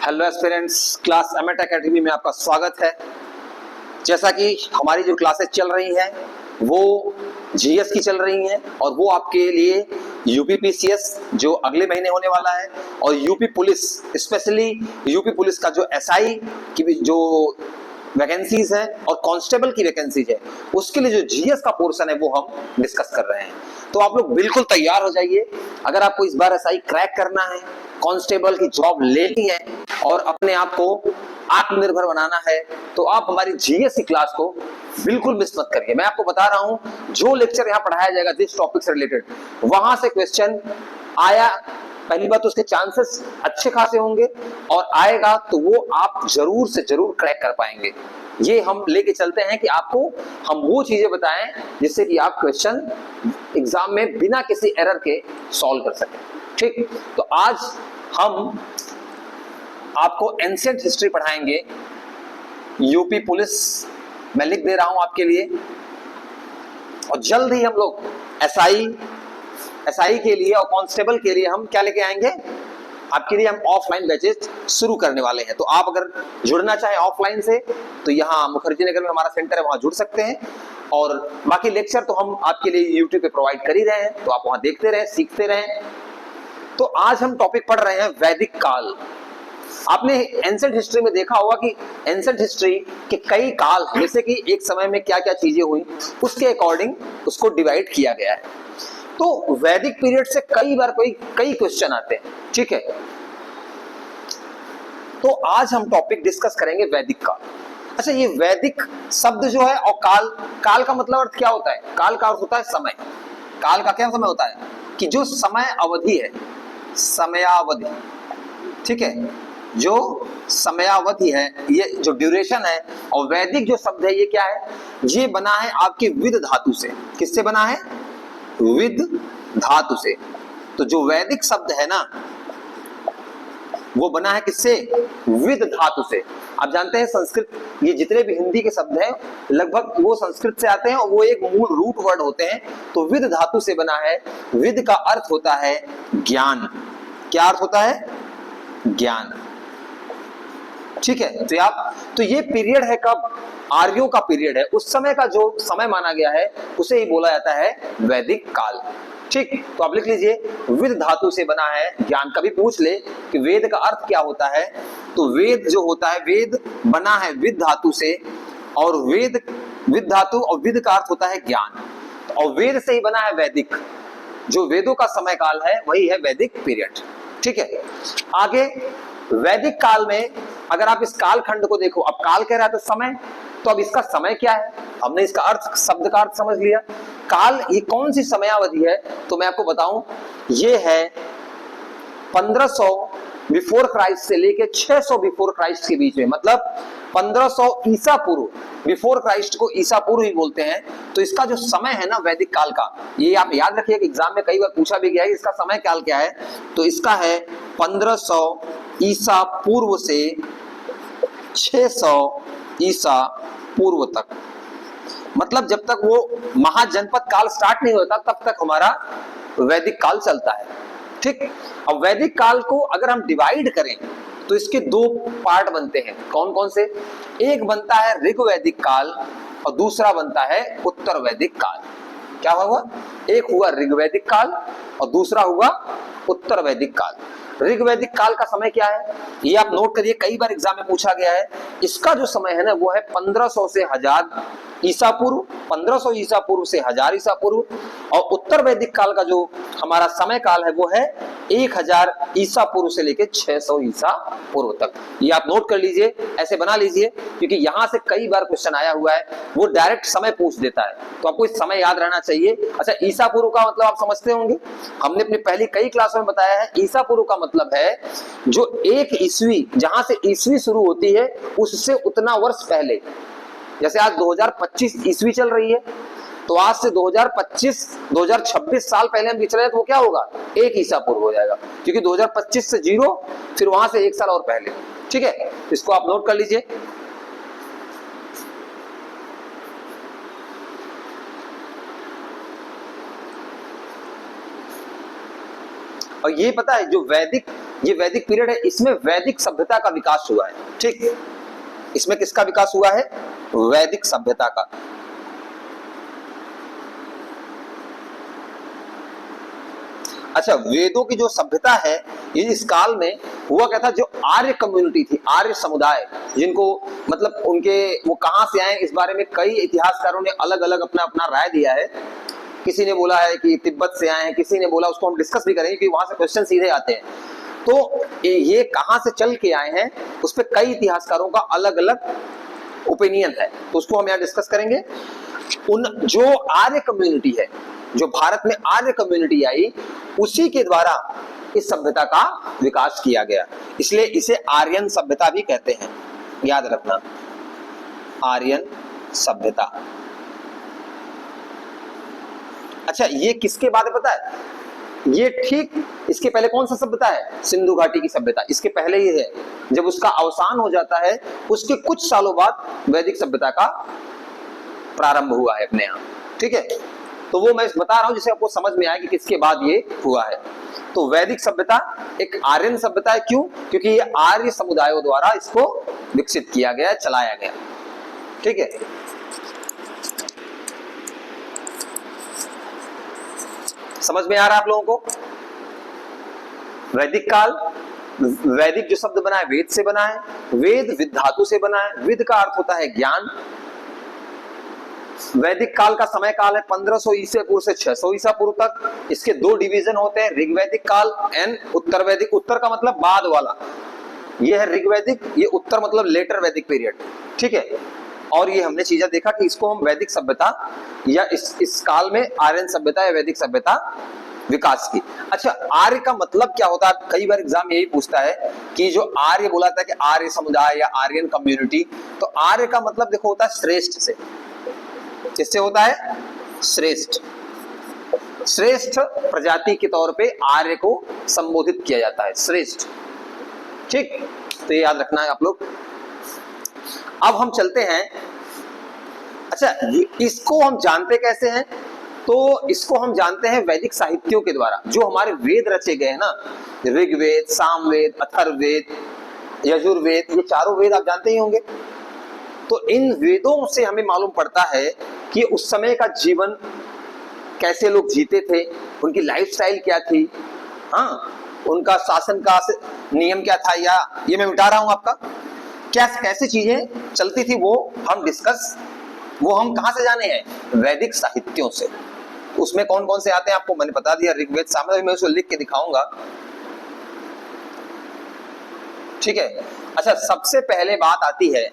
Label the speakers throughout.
Speaker 1: Hello aspirants, class एमएट academy में आपका स्वागत है। जैसा कि हमारी जो क्लासेस चल रही हैं वो जीएस की चल रही हैं और वो आपके लिए यूपी पीसीएस जो अगले महीने होने वाला है और UP police, specially UP police का जो एसआई की भी जो वैकेंसीज है और कांस्टेबल की वैकेंसीज है उसके लिए जो जीएस का पोर्शन है वो हम डिस्कस कर रहे हैं। तो आप लोग बिल्कुल तैयार हो जाइए। अगर आपको इस बार एसआई क्रैक करना है, कांस्टेबल की जॉब लेनी है और अपने आप को आत्मनिर्भर बनाना है तो आप हमारी जीएस की क्लास को बिल्कुल मिस मत करिए। मैं आपको बता रहा हूं जो लेक्चर यहाँ पढ़ाया जाएगा जिस टॉपिक से रिलेटेड वहां से क्वेश्चन आया, पहली बात तो उसके चांसेस अच्छे खासे होंगे और आएगा तो वो आप जरूर से जरूर क्रैक कर पाएंगे। ये हम लेके चलते हैं कि आपको हम वो चीजें बताएं जिससे कि आप क्वेश्चन एग्जाम में बिना किसी एरर के सॉल्व कर सकें। ठीक, तो आज हम आपको एंशिएंट हिस्ट्री पढ़ाएंगे। यूपी पुलिस मैं लिख दे रहा हूं आपके लिए और जल्द ही हम लोग एसआई के लिए और कांस्टेबल के लिए हम क्या लेके आएंगे आपके लिए, हम ऑफलाइन बैचेस शुरू करने वाले हैं। तो आप अगर जुड़ना चाहें ऑफलाइन से तो यहाँ मुखर्जी नगर में हमारा सेंटर है, वहां जुड़ सकते हैं और बाकी लेक्चर तो हम आपके लिए यूट्यूब पे प्रोवाइड कर ही रहे हैं, तो आप वहां देखते रहें, सीखते रहें। तो आज हम टॉपिक पढ़ रहे हैं वैदिक काल। आपने एंशिएंट हिस्ट्री में देखा होगा कि एंशिएंट हिस्ट्री के कई काल, जैसे कि एक समय में क्या क्या चीजें हुई उसके अकॉर्डिंग उसको डिवाइड किया गया है। तो वैदिक पीरियड से कई बार कई क्वेश्चन आते हैं। ठीक है, तो आज हम टॉपिक डिस्कस करेंगे वैदिक काल। अच्छा, ये वैदिक शब्द जो है और काल का मतलब अर्थ क्या होता है? काल का अर्थ होता है समय। काल का क्या समय होता है कि जो समय अवधि है, समयावधि। ठीक है, जो समयावधि है, ये जो ड्यूरेशन है। और वैदिक जो शब्द है ये क्या है? ये बना है आपकी विद धातु से। किससे बना है? विद धातु से। तो जो वैदिक शब्द है ना वो बना है किससे? विद धातु से। आप जानते हैं संस्कृत, ये जितने भी हिंदी के शब्द हैं लगभग वो संस्कृत से आते हैं और वो एक मूल रूट वर्ड होते हैं। तो विद धातु से बना है। विद का अर्थ होता है ज्ञान। क्या अर्थ होता है? ज्ञान। ठीक है, तो ये पीरियड है कब? आर्यों का पीरियड है। उस समय का जो समय माना गया है उसे ही बोला जाता है वैदिक काल। ठीक, तो आप लिख लीजिए विद धातु से बना है ज्ञान। कभी पूछ ले कि वेद का अर्थ क्या होता है, तो वेद जो होता है, वेद बना है विद धातु से और विद धातु और विद का अर्थ होता है ज्ञान और वेद से ही बना है वैदिक। जो वेदों का समय काल है वही है वैदिक पीरियड। ठीक है, आगे वैदिक काल में अगर आप इस काल खंड को देखो, अब काल कह रहा है तो समय, तो अब इसका समय क्या है? हमने इसका अर्थ, शब्द का अर्थ समझ लिया। काल ये कौन सी समयावधि है? तो मैं आपको बताऊं, ये है 1500 बिफोर क्राइस्ट से लेके 600 बिफोर क्राइस्ट के बीच में, मतलब 1500 ईसा पूर्व। बिफोर क्राइस्ट को ईसा पूर्व ही बोलते हैं। तो इसका जो समय है ना वैदिक काल का, ये आप याद रखिए कि एग्जाम में कई बार पूछा भी गया है इसका समय काल क्या है। तो इसका है 1500 ईसा पूर्व से 600 ईसा पूर्व तक। मतलब जब तक वो महाजनपद काल स्टार्ट नहीं होता तब तक हमारा वैदिक काल चलता है। ठीक, अब वैदिक काल को अगर हम डिवाइड करें तो इसके दो पार्ट बनते हैं। कौन कौन से? एक बनता है ऋग्वैदिक काल और दूसरा बनता है उत्तर वैदिक काल। क्या हुआ? एक हुआ ऋग्वैदिक काल और दूसरा हुआ उत्तर वैदिक काल। ऋग्वैदिक काल का समय क्या है ये आप नोट करिए, कई बार एग्जाम में पूछा गया है। इसका जो समय है ना वो है 1500 से 1000 ईसा पूर्व, 1500 ईसा पूर्व से 1000 ईसा पूर्व। और उत्तर वैदिक काल का जो हमारा समय काल है वो है 1000 ईसा पूर्व से लेके 600 ईसा पूर्व तक। ये आप नोट कर लीजिए, ऐसे बना लीजिए, क्योंकि यहां से कई बार क्वेश्चन आया हुआ है। वो डायरेक्ट समय पूछ देता है तो आपको इस समय याद रहना चाहिए। अच्छा, ईसा पूर्व का मतलब आप समझते होंगे, हमने अपनी पहली कई क्लासों में बताया है। ईसा पूर्व का मतलब है जो एक ईस्वी, जहां से ईस्वी शुरू होती है उससे उतना वर्ष पहले। जैसे आज 2025 ईस्वी चल रही है तो आज से 2026 साल पहले हम चले तो वो क्या होगा? एक ईसा पूर्व हो जाएगा, क्योंकि 2025 से 0 फिर वहां से एक साल और पहले। ठीक है, इसको आप नोट कर लीजिए। और ये पता है जो वैदिक ये वैदिक पीरियड है, इसमें वैदिक सभ्यता का विकास हुआ है। ठीक, इसमें किसका विकास हुआ है? वैदिक सभ्यता का। अच्छा, वेदों की जो सभ्यता है ये इस काल में हुआ क्या था, जो आर्य कम्युनिटी थी, आर्य समुदाय, जिनको मतलब उनके वो कहां से आए इस बारे में कई इतिहासकारों ने अलग अलग अपना अपना राय दिया है। किसी ने बोला है कि तिब्बत से आए हैं, किसी ने बोला, उसको हम डिस्कस भी करेंगे कि वहां से क्वेश्चन सीधे आते हैं, तो ये कहां से चल के आए हैं उस पर कई इतिहासकारों का अलग अलग ओपिनियन है, तो उसको हम यहाँ डिस्कस करेंगे। उन जो आर्य कम्युनिटी है, जो भारत में आर्य कम्युनिटी आई, उसी के द्वारा इस सभ्यता का विकास किया गया, इसलिए इसे आर्यन सभ्यता भी कहते हैं, याद रखना, आर्यन सभ्यता। अच्छा, ये किसके बाद है पता है? ये ठीक इसके पहले कौन सा सभ्यता है? सिंधु घाटी की सभ्यता, इसके पहले ही है। जब उसका अवसान हो जाता है उसके कुछ सालों बाद वैदिक सभ्यता का प्रारंभ हुआ है अपने यहाँ। ठीक है, तो वो मैं बता रहा हूं जिससे आपको समझ में आए कि किसके बाद ये हुआ है। तो वैदिक सभ्यता एक आर्यन सभ्यता है, क्यों? क्योंकि ये आर्य समुदायों द्वारा इसको विकसित किया गया, चलाया गया। ठीक है, समझ में आ रहा है आप लोगों को? वैदिक काल, वैदिक जो शब्द बना है वेद से बना है, वेद विद धातु से बना है, विद का अर्थ होता है ज्ञान। वैदिक काल का समय काल है 1500 ईसा पूर्व से 600 ईसा पूर्व तक। इसके दो डिवीजन होते हैं, ऋग्वैदिक काल एंड उत्तर वैदिक। उत्तर का मतलब बाद वाला, ये है ऋग्वैदिक, ये उत्तर मतलब लेटर वैदिक पीरियड। ठीक है, और ये हमने चीजें देखा कि इसको हम वैदिक सभ्यता या इस काल में आर्यन सभ्यता या वैदिक सभ्यता विकास की। अच्छा, आर्य का मतलब क्या होता है? कई बार एग्जाम यही पूछता है कि जो आर्य बोला था कि आर्य समुदाय या आर्यन कम्युनिटी, तो आर्य का मतलब देखो होता है श्रेष्ठ से। किससे होता है? श्रेष्ठ। श्रेष्ठ प्रजाति के तौर पे आर्य को संबोधित किया जाता है, श्रेष्ठ। ठीक, तो ये याद रखना है आप लोग। अब हम चलते हैं। अच्छा, इसको हम जानते कैसे हैं? तो इसको हम जानते हैं वैदिक साहित्यों के द्वारा, जो हमारे वेद रचे गए हैं ना, ऋग्वेद, सामवेद, अथर्ववेद, यजुर्वेद, ये चारों वेद आप जानते ही होंगे। तो इन वेदों से हमें मालूम पड़ता है कि उस समय का जीवन कैसे लोग जीते थे, उनकी लाइफस्टाइल क्या थी, हाँ, उनका शासन का नियम क्या था, या ये मैं मिटा रहा हूं आपका, क्या कैसे चीजें चलती थी, वो हम कहां से जाने हैं? वैदिक साहित्यों से। उसमें कौन कौन से आते हैं आपको मैंने बता दिया, ऋग्वेद, सामवेद, मैं उसको लिख के दिखाऊंगा। ठीक है, अच्छा, सबसे पहले बात आती है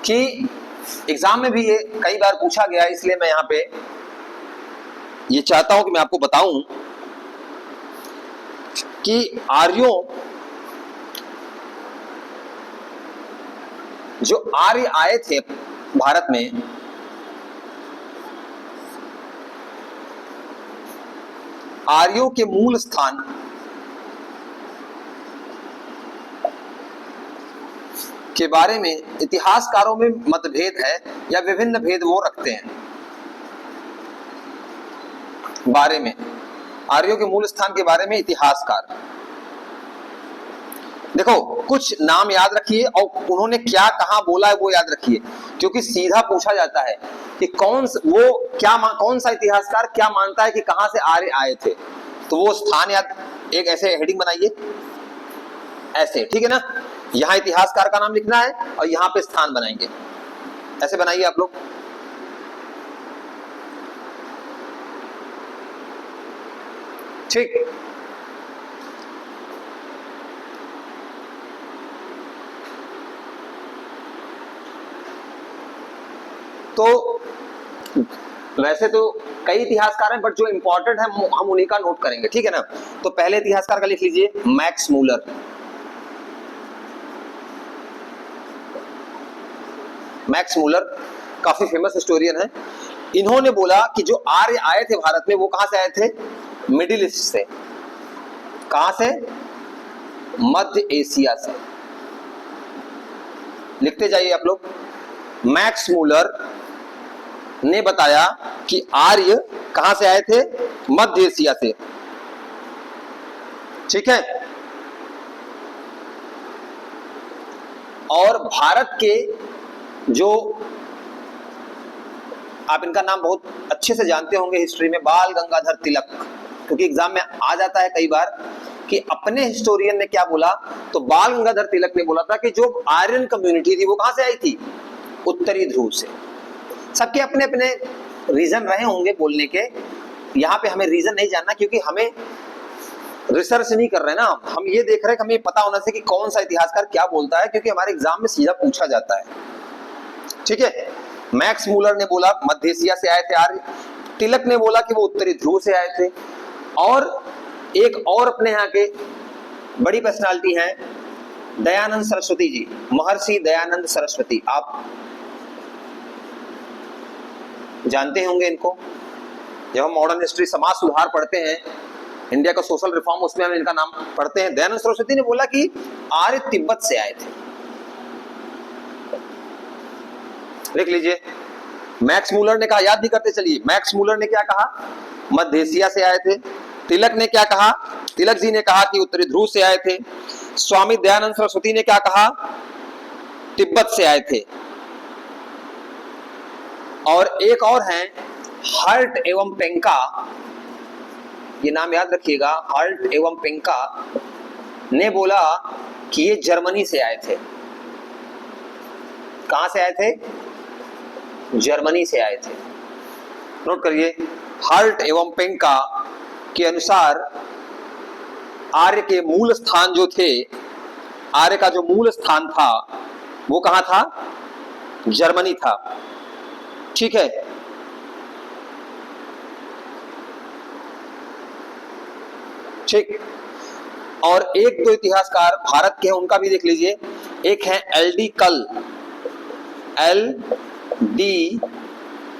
Speaker 1: कि एग्जाम में भी ये कई बार पूछा गया, इसलिए मैं यहां पे ये चाहता हूं कि मैं आपको बताऊं कि आर्यों, जो आर्य आए थे भारत में, आर्यों के मूल स्थान के बारे में इतिहासकारों में मतभेद है, या विभिन्न भेद वो रखते हैं बारे में, आर्यों के मूल स्थान के बारे में इतिहासकार। देखो, कुछ नाम याद रखिए और उन्होंने क्या कहा बोला है वो याद रखिए, क्योंकि सीधा पूछा जाता है कि कौन सा इतिहासकार क्या मानता है कि कहां से आर्य आए थे, तो वो स्थान याद, एक ऐसे हेडिंग बनाइए ऐसे, ठीक है ना, यहां इतिहासकार का नाम लिखना है और यहां पे स्थान बनाएंगे, ऐसे बनाइए आप लोग। ठीक, तो वैसे तो कई इतिहासकार हैं, बट जो इंपॉर्टेंट है हम उन्हीं का नोट करेंगे, ठीक है ना। तो पहले इतिहासकार का लिख लीजिए, मैक्स मूलर। मैक्स मूलर काफी फेमस हिस्टोरियन है। इन्होंने बोला कि जो आर्य आए थे भारत में, वो कहां से आए थे? मिडिल ईस्ट से। कहां से? मध्य एशिया से। लिखते जाइए आप लोग। मैक्स मूलर ने बताया कि आर्य कहां से आए थे? मध्य एशिया से। ठीक है, और भारत के जो, आप इनका नाम बहुत अच्छे से जानते होंगे हिस्ट्री में, बाल गंगाधर तिलक, क्योंकि एग्जाम में आ जाता है कई बार कि अपने हिस्टोरियन ने क्या बोला, तो बाल गंगाधर तिलक ने बोला था कि जो आर्यन कम्युनिटी थी वो कहां से आई थी, उत्तरी ध्रुव से। सबके अपने अपने रीजन रहे होंगे बोलने के, यहाँ पे हमें रीजन नहीं जानना, क्योंकि हमें रिसर्च नहीं कर रहे ना हम ये देख रहे हैं कि हमें पता होना चाहिए कि कौन सा इतिहासकार क्या बोलता है, क्योंकि हमारे एग्जाम में सीधा पूछा जाता है। ठीक है, मैक्स मूलर ने बोला मध्य एशिया से आए थे आर्य, तिलक ने बोला कि वो उत्तरी ध्रुव से आए थे, और एक और अपने यहाँ के बड़ी पर्सनालिटी हैं दयानंद सरस्वती जी, महर्षि दयानंद सरस्वती, आप जानते होंगे इनको। जब हम मॉडर्न हिस्ट्री समाज सुधार पढ़ते हैं, इंडिया का सोशल रिफॉर्म, उसमें हम इनका नाम पढ़ते हैं। दयानंद सरस्वती ने बोला कि आर्य तिब्बत से आए थे, लिख लीजिए। मैक्स मूलर ने कहा, याद भी करते चलिए, मैक्स मूलर ने क्या कहा, मध्य एशिया से आए थे। तिलक ने क्या कहा, तिलक जी ने कहा कि उत्तरी ध्रुव से आए थे। स्वामी दयानंद सरस्वती ने क्या कहा, तिब्बत से आए थे। और एक और हैं हर्ट एवं पेंका, ये नाम याद रखिएगा, हर्ट एवं पेंका ने बोला कि ये जर्मनी से आए थे। कहां से आए थे, जर्मनी से आए थे। नोट करिए, हर्ट एवं पेंका के अनुसार आर्य के मूल स्थान जो थे, आर्य का जो मूल स्थान था वो कहां था, जर्मनी था। ठीक है, ठीक। और एक दो इतिहासकार भारत के हैं, उनका भी देख लीजिए। एक है एल डी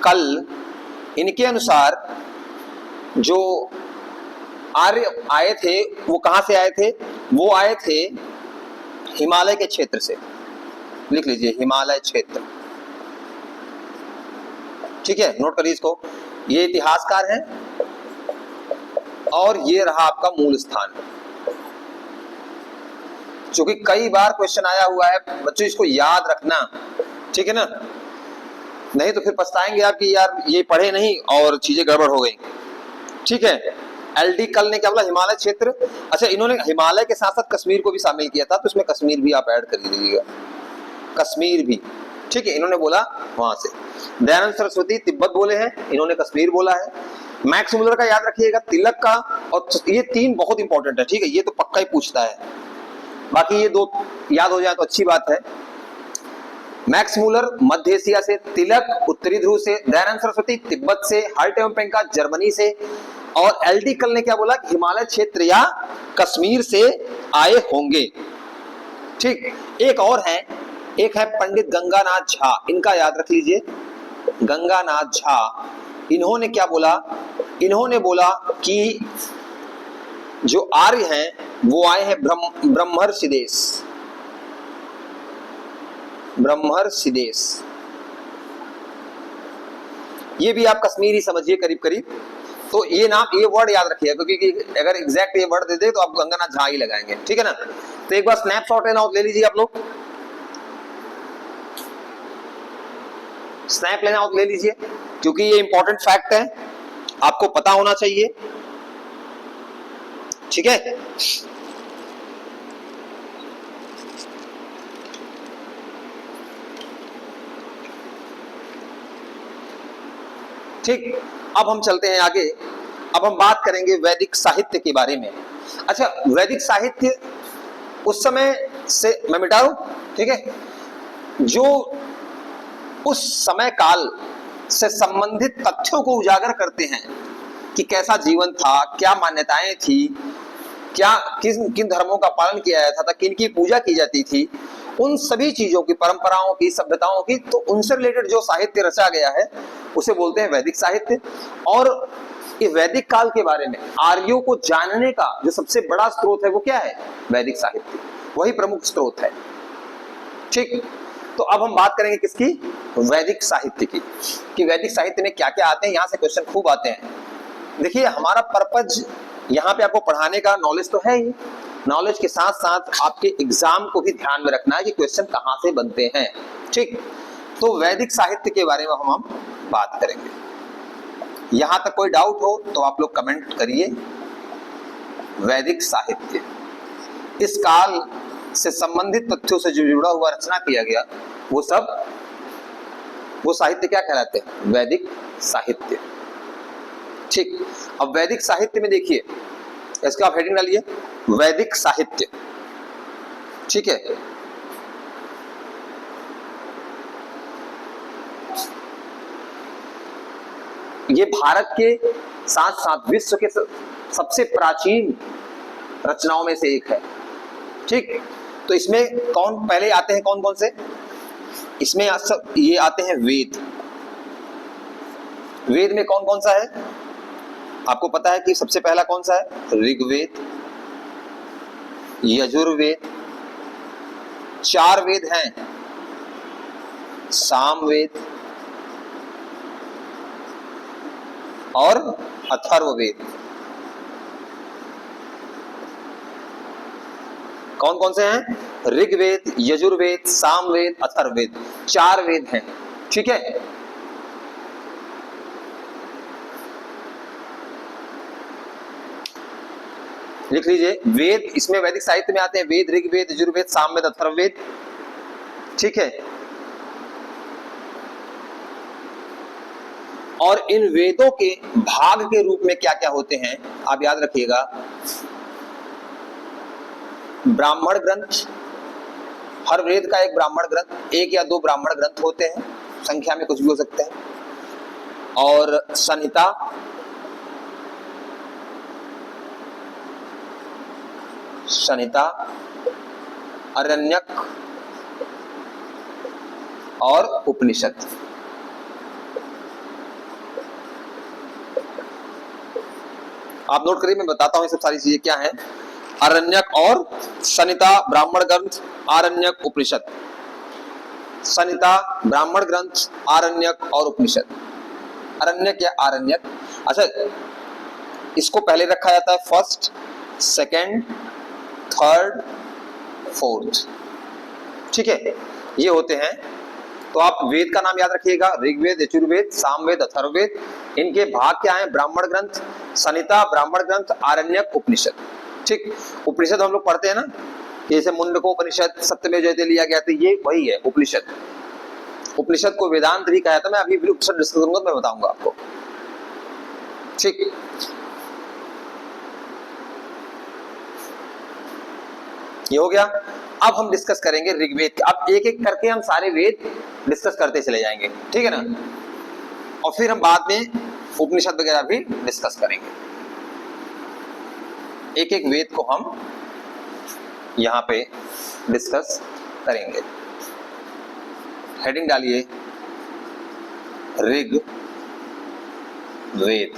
Speaker 1: कल, इनके अनुसार जो आर्य आए थे वो कहां से आए थे, वो आए थे हिमालय के क्षेत्र से, लिख लीजिए हिमालय क्षेत्र। ठीक है, नोट करिए इसको, ये इतिहासकार हैं और ये रहा आपका मूल स्थान, जो कि कई बार क्वेश्चन आया हुआ है बच्चों, इसको याद रखना। ठीक है ना, नहीं तो फिर पछताएंगे आप कि यार ये पढ़े नहीं और चीजें गड़बड़ हो गई। ठीक है, एल.डी. कल ने क्या बोला, हिमालय क्षेत्र। अच्छा, इन्होंने हिमालय के साथ साथ कश्मीर को भी शामिल किया था, तो इसमें कश्मीर भी आप ऐड कर लीजिएगा, कश्मीर भी। ठीक है, इन्होंने बोला वहां से। दयानंद सरस्वती तिब्बत बोले हैं, इन्होंने कश्मीर बोला है। मैक्स मूलर का याद रखिएगा, तिलक का, और ये तीन बहुत इंपॉर्टेंट है। ठीक है, ये तो पक्का ही पूछता है, बाकी ये दो याद हो जाए तो अच्छी बात है। मैक्स मूलर मध्य एशिया से, तिलक उत्तरी ध्रुव से, दयानंद सरस्वती तिब्बत से, हर्ट एवं पेंका जर्मनी से, और एल.डी. कल ने क्या बोला कि हिमालय क्षेत्र या कश्मीर से आए होंगे। ठीक, एक और है, एक है पंडित गंगानाथ झा, इनका याद रख लीजिए, गंगानाथ झा। इन्होंने क्या बोला, इन्होंने बोला कि जो आर्य हैं वो आए हैं ब्रह्मर्षि देश, ब्रह्मर्षि देश। ये भी आप कश्मीर ही समझिए करीब करीब। तो ये नाम, ये वर्ड याद रखिएगा, क्योंकि अगर एग्जैक्ट ये वर्ड दे दे तो आप गंगानाथ झा ही लगाएंगे। ठीक है ना, तो एक बार स्नैपशॉट लेना ले लीजिए आप लोग, स्नैप लेना हो तो ले लीजिए, क्योंकि ये इंपॉर्टेंट फैक्ट है, आपको पता होना चाहिए। ठीक है, ठीक। अब हम चलते हैं आगे, अब हम बात करेंगे वैदिक साहित्य के बारे में। अच्छा, वैदिक साहित्य उस समय से मैं मिटा दूं, ठीक है, जो उस समय काल से संबंधित तथ्यों को उजागर करते हैं कि कैसा जीवन था, क्या मान्यताएं थी, क्या किन किन धर्मों का पालन किया जाता था, किन की पूजा की जाती थी, उन सभी चीजों की, परंपराओं की, सभ्यताओं की, तो उनसे रिलेटेड जो साहित्य रचा गया है उसे बोलते हैं वैदिक साहित्य। और ये वैदिक काल के बारे में आर्यों को जानने का जो सबसे बड़ा स्रोत है वो क्या है, वैदिक साहित्य, वही प्रमुख स्रोत है। ठीक, तो अब हम बात करेंगे किसकी, वैदिक साहित्य की, कि वैदिक साहित्य में क्या क्या आते हैं। यहाँ से क्वेश्चन खूब आते हैं। देखिए, हमारा पर्पज यहाँ पे आपको पढ़ाने का, नॉलेज तो है ही, नॉलेज के साथ साथ आपके एग्जाम को भी ध्यान में रखना है कि क्वेश्चन कहां से बनते हैं। ठीक, तो वैदिक साहित्य के बारे में हम बात करेंगे। यहां तक कोई डाउट हो तो आप लोग कमेंट करिए। वैदिक साहित्य, इस काल से संबंधित तथ्यों से जो जुड़ा हुआ रचना किया गया वो साहित्य क्या कहलाते हैं? वैदिक साहित्य। ठीक, अब वैदिक साहित्य में देखिए, इसका आप हेडिंग डालिए वैदिक साहित्य। ठीक है, ये भारत के साथ साथ विश्व के सबसे प्राचीन रचनाओं में से एक है। ठीक, तो इसमें कौन पहले आते हैं? कौन कौन से? इसमें ये आते हैं वेद। वेद में कौन कौन सा है? आपको पता है कि सबसे पहला कौन सा है? ऋग्वेद, यजुर्वेद, 4 वेद हैं, सामवेद और अथर्ववेद। कौन कौन से हैं? ऋग्वेद, यजुर्वेद, सामवेद, अथर्ववेद, 4 वेद हैं। ठीक है, लिख लीजिए वेद। इसमें वैदिक साहित्य में आते हैं वेद, ऋग्वेद, यजुर्वेद, सामवेद, अथर्ववेद। ठीक है, और इन वेदों के भाग के रूप में क्या क्या होते हैं आप याद रखिएगा। ब्राह्मण ग्रंथ, हर वेद का एक ब्राह्मण ग्रंथ, 1 या 2 ब्राह्मण ग्रंथ होते हैं, संख्या में कुछ भी हो सकते हैं। और संहिता, अरण्यक और उपनिषद। आप नोट करिए, मैं बताता हूं ये सब सारी चीजें क्या हैं। अरण्यक और संहिता, ब्राह्मण ग्रंथ, आरण्यक, उपनिषद। संहिता, ब्राह्मण ग्रंथ, आरण्यक और उपनिषद। अरण्यक या आरण्यक, अच्छा इसको पहले रखा जाता है फर्स्ट, सेकंड, थर्ड, फोर्थ। ठीक है, ये होते हैं। तो आप वेद का नाम याद रखिएगा, ऋग्वेद, यजुर्वेद, सामवेद, अथर्ववेद। इनके भाग क्या हैं? ब्राह्मण ग्रंथ, संहिता, ब्राह्मण ग्रंथ, आरण्यक, उपनिषद। ठीक, उपनिषद हम लोग पढ़ते हैं ना, जैसे मुंडकोपनिषद, सत्यमेव जयते लिया गया, तो ये वही है उपनिषद। उपनिषद को वेदांत भी कहा जाता है। मैं अभी भी उपनिषद डिस्कस करूंगा तो मैं बताऊंगा आपको। ठीक, ये हो गया। अब हम डिस्कस करेंगे ऋग्वेद। अब एक एक करके हम सारे वेद डिस्कस करते चले जाएंगे, ठीक है ना, और फिर हम बाद में उपनिषद वगैरह भी डिस्कस करेंगे। एक एक वेद को हम यहां पे डिस्कस करेंगे। हेडिंग डालिए ऋग वेद।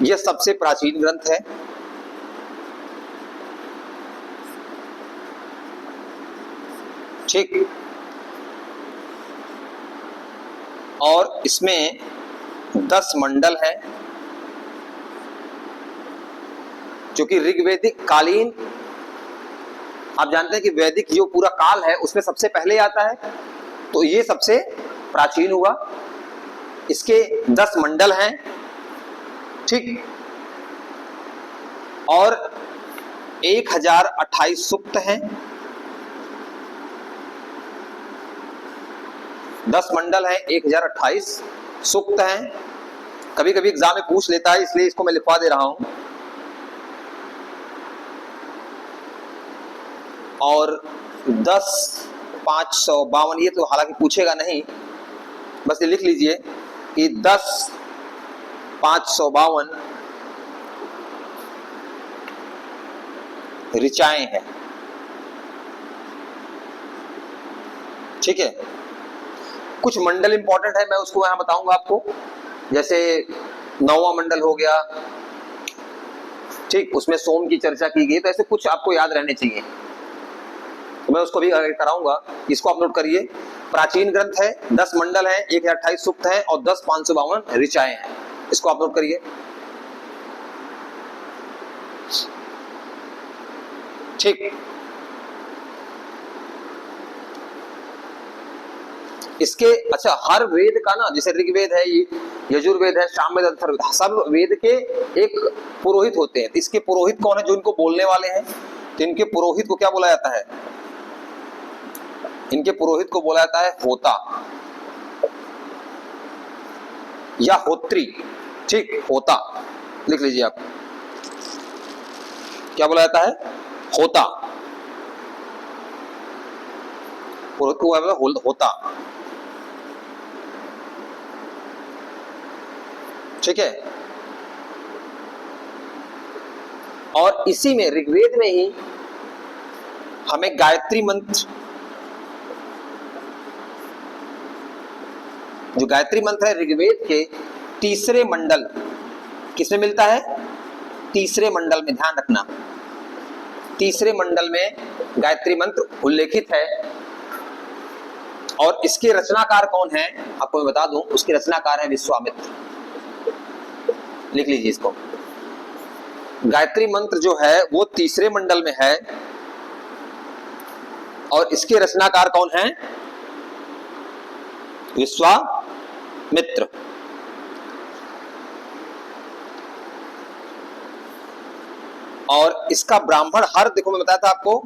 Speaker 1: यह सबसे प्राचीन ग्रंथ है। ठीक, और इसमें 10 मंडल है, जो कि ऋग्वैदिक कालीन, आप जानते हैं कि वैदिक जो पूरा काल है उसमें सबसे पहले आता है, तो ये सबसे प्राचीन हुआ। इसके 10 मंडल हैं। ठीक, और 1028 सूक्त हैं। 10 मंडल हैं, 1028 सूक्त हैं। कभी कभी एग्जाम में पूछ लेता है, इसलिए इसको मैं लिखवा दे रहा हूं। और 10,552, ये तो हालांकि पूछेगा नहीं, बस ये लिख लीजिए कि 10,552 ऋचाएं हैं। ठीक है, कुछ मंडल इंपॉर्टेंट है, मैं उसको यहां बताऊंगा आपको। जैसे 9वां मंडल हो गया, ठीक, उसमें सोम की चर्चा की गई, तो ऐसे कुछ आपको याद रहने चाहिए, तो मैं उसको भी कराऊंगा। इसको आप नोट करिए, प्राचीन ग्रंथ है, 10 मंडल है, 1028 सूक्त है और 10,552 ऋचाएं हैं। इसको आप नोट करिए। ठीक, इसके अच्छा हर वेद का ना, जैसे ऋग्वेद है, यजुर्वेद है, सामवेद, अथर्ववेद, सब वेद के एक पुरोहित होते हैं। इसके पुरोहित कौन है? जो इनको बोलने वाले हैं। तो इनके पुरोहित को क्या बोला जाता है? इनके पुरोहित को बोला जाता है होता या होत्री। ठीक, होता लिख लीजिए आप। क्या बोला जाता है? होता। पुरोहित को बोला होता। ठीक है। और इसी में ऋग्वेद में ही हमें गायत्री मंत्र, जो गायत्री मंत्र है ऋग्वेद के तीसरे मंडल, किसमें मिलता है? तीसरे मंडल में। ध्यान रखना, तीसरे मंडल में गायत्री मंत्र उल्लेखित है। और इसके रचनाकार कौन है आपको मैं बता दूं, उसके रचनाकार है विश्वामित्र। लिख लीजिए इसको। गायत्री मंत्र जो है वो तीसरे मंडल में है और इसके रचनाकार कौन है? विश्वामित्र। और इसका ब्राह्मण, हर देखो मैं बताया था आपको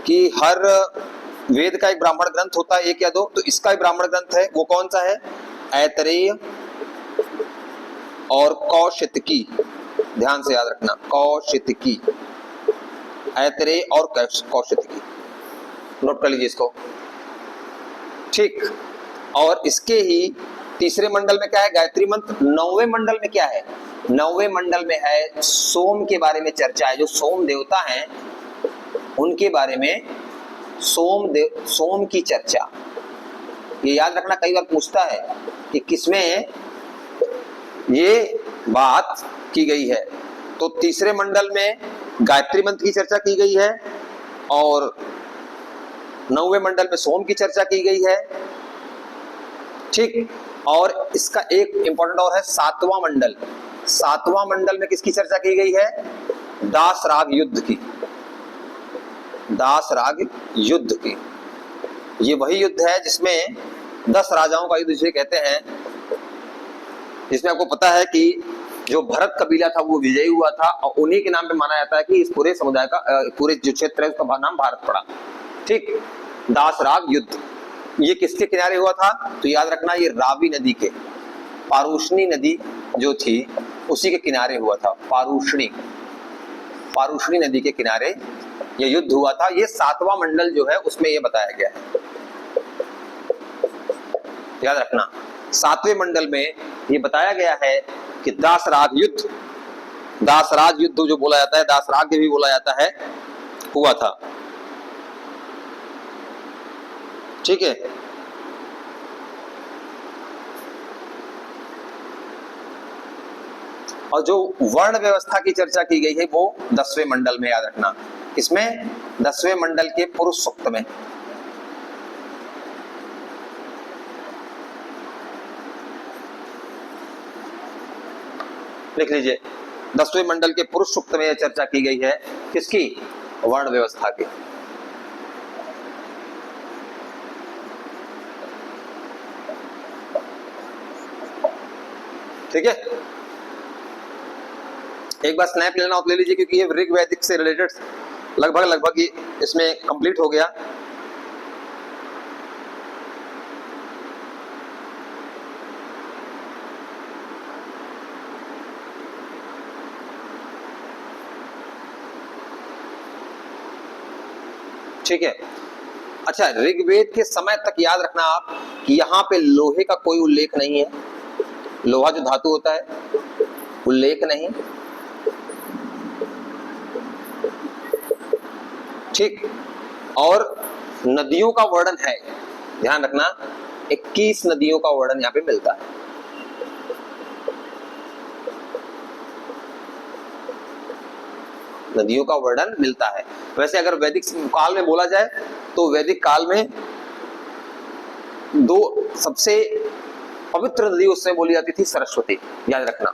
Speaker 1: कि हर वेद का एक ब्राह्मण ग्रंथ होता है, एक या दो। तो इसका एक ब्राह्मण ग्रंथ है, वो कौन सा है? ऐतरेय और कौशितकी। ध्यान से याद रखना, कौशितकी, ऐतरेय और कौशितकी। नोट कर लीजिए इसको। ठीक, और इसके ही तीसरे मंडल में क्या है? गायत्री मंत्र। 9वें मंडल में क्या है? 9वें मंडल में है सोम के बारे में चर्चा है। जो सोम देवता हैं उनके बारे में सोम की चर्चा। ये याद रखना, कई बार पूछता है कि किसमें ये बात की गई है। तो तीसरे मंडल में गायत्री मंत्र की चर्चा की गई है और 9वें मंडल में सोम की चर्चा की गई है। ठीक, और इसका एक इंपॉर्टेंट और है 7वां मंडल। 7वां मंडल में किसकी चर्चा की गई है? दास राग युद्ध की। दास राग युद्ध की। ये वही युद्ध है जिसमें 10 राजाओं का युद्ध जिसे कहते हैं, जिसमें आपको पता है कि जो भरत कबीला था वो विजयी हुआ था और उन्हीं के नाम पे माना जाता है कि इस पूरे समुदाय का, पूरे जो क्षेत्र है उसका नाम भारत पड़ा। ठीक, दास राग युद्ध ये किसके किनारे हुआ था? तो याद रखना, ये रावी नदी के, पारुष्णी नदी जो थी उसी के किनारे हुआ था। पारुष्णी नदी के किनारे ये युद्ध हुआ था। ये 7वां मंडल जो है उसमें ये बताया गया है। याद रखना, 7वें मंडल में ये बताया गया है कि दासराग युद्ध, दासराज युद्ध जो बोला जाता है, दासराग भी बोला जाता है, हुआ था। ठीक है। और जो वर्ण व्यवस्था की चर्चा की गई है वो 10वें मंडल में, याद रखना। इसमें 10वें मंडल के पुरुष सूक्त में। लिख लीजिए, 10वें मंडल के पुरुष सूक्त में यह चर्चा की गई है किसकी? वर्ण व्यवस्था की। ठीक है, एक बार स्नैप लेना हो तो ले लीजिए, क्योंकि ये ऋग वैदिक से रिलेटेड लगभग ये इसमें कंप्लीट हो गया। ठीक है। अच्छा, ऋग्वेद के समय तक याद रखना आप कि यहाँ पे लोहे का कोई उल्लेख नहीं है। लोहा जो धातु होता है, उल्लेख नहीं। ठीक, और नदियों का वर्णन है, ध्यान रखना, 21 नदियों का वर्णन यहाँ पे मिलता है। नदियों का वर्णन मिलता है। वैसे अगर वैदिक काल में बोला जाए तो वैदिक काल में दो सबसे पवित्र नदी उससे बोली जाती थी सरस्वती, याद रखना।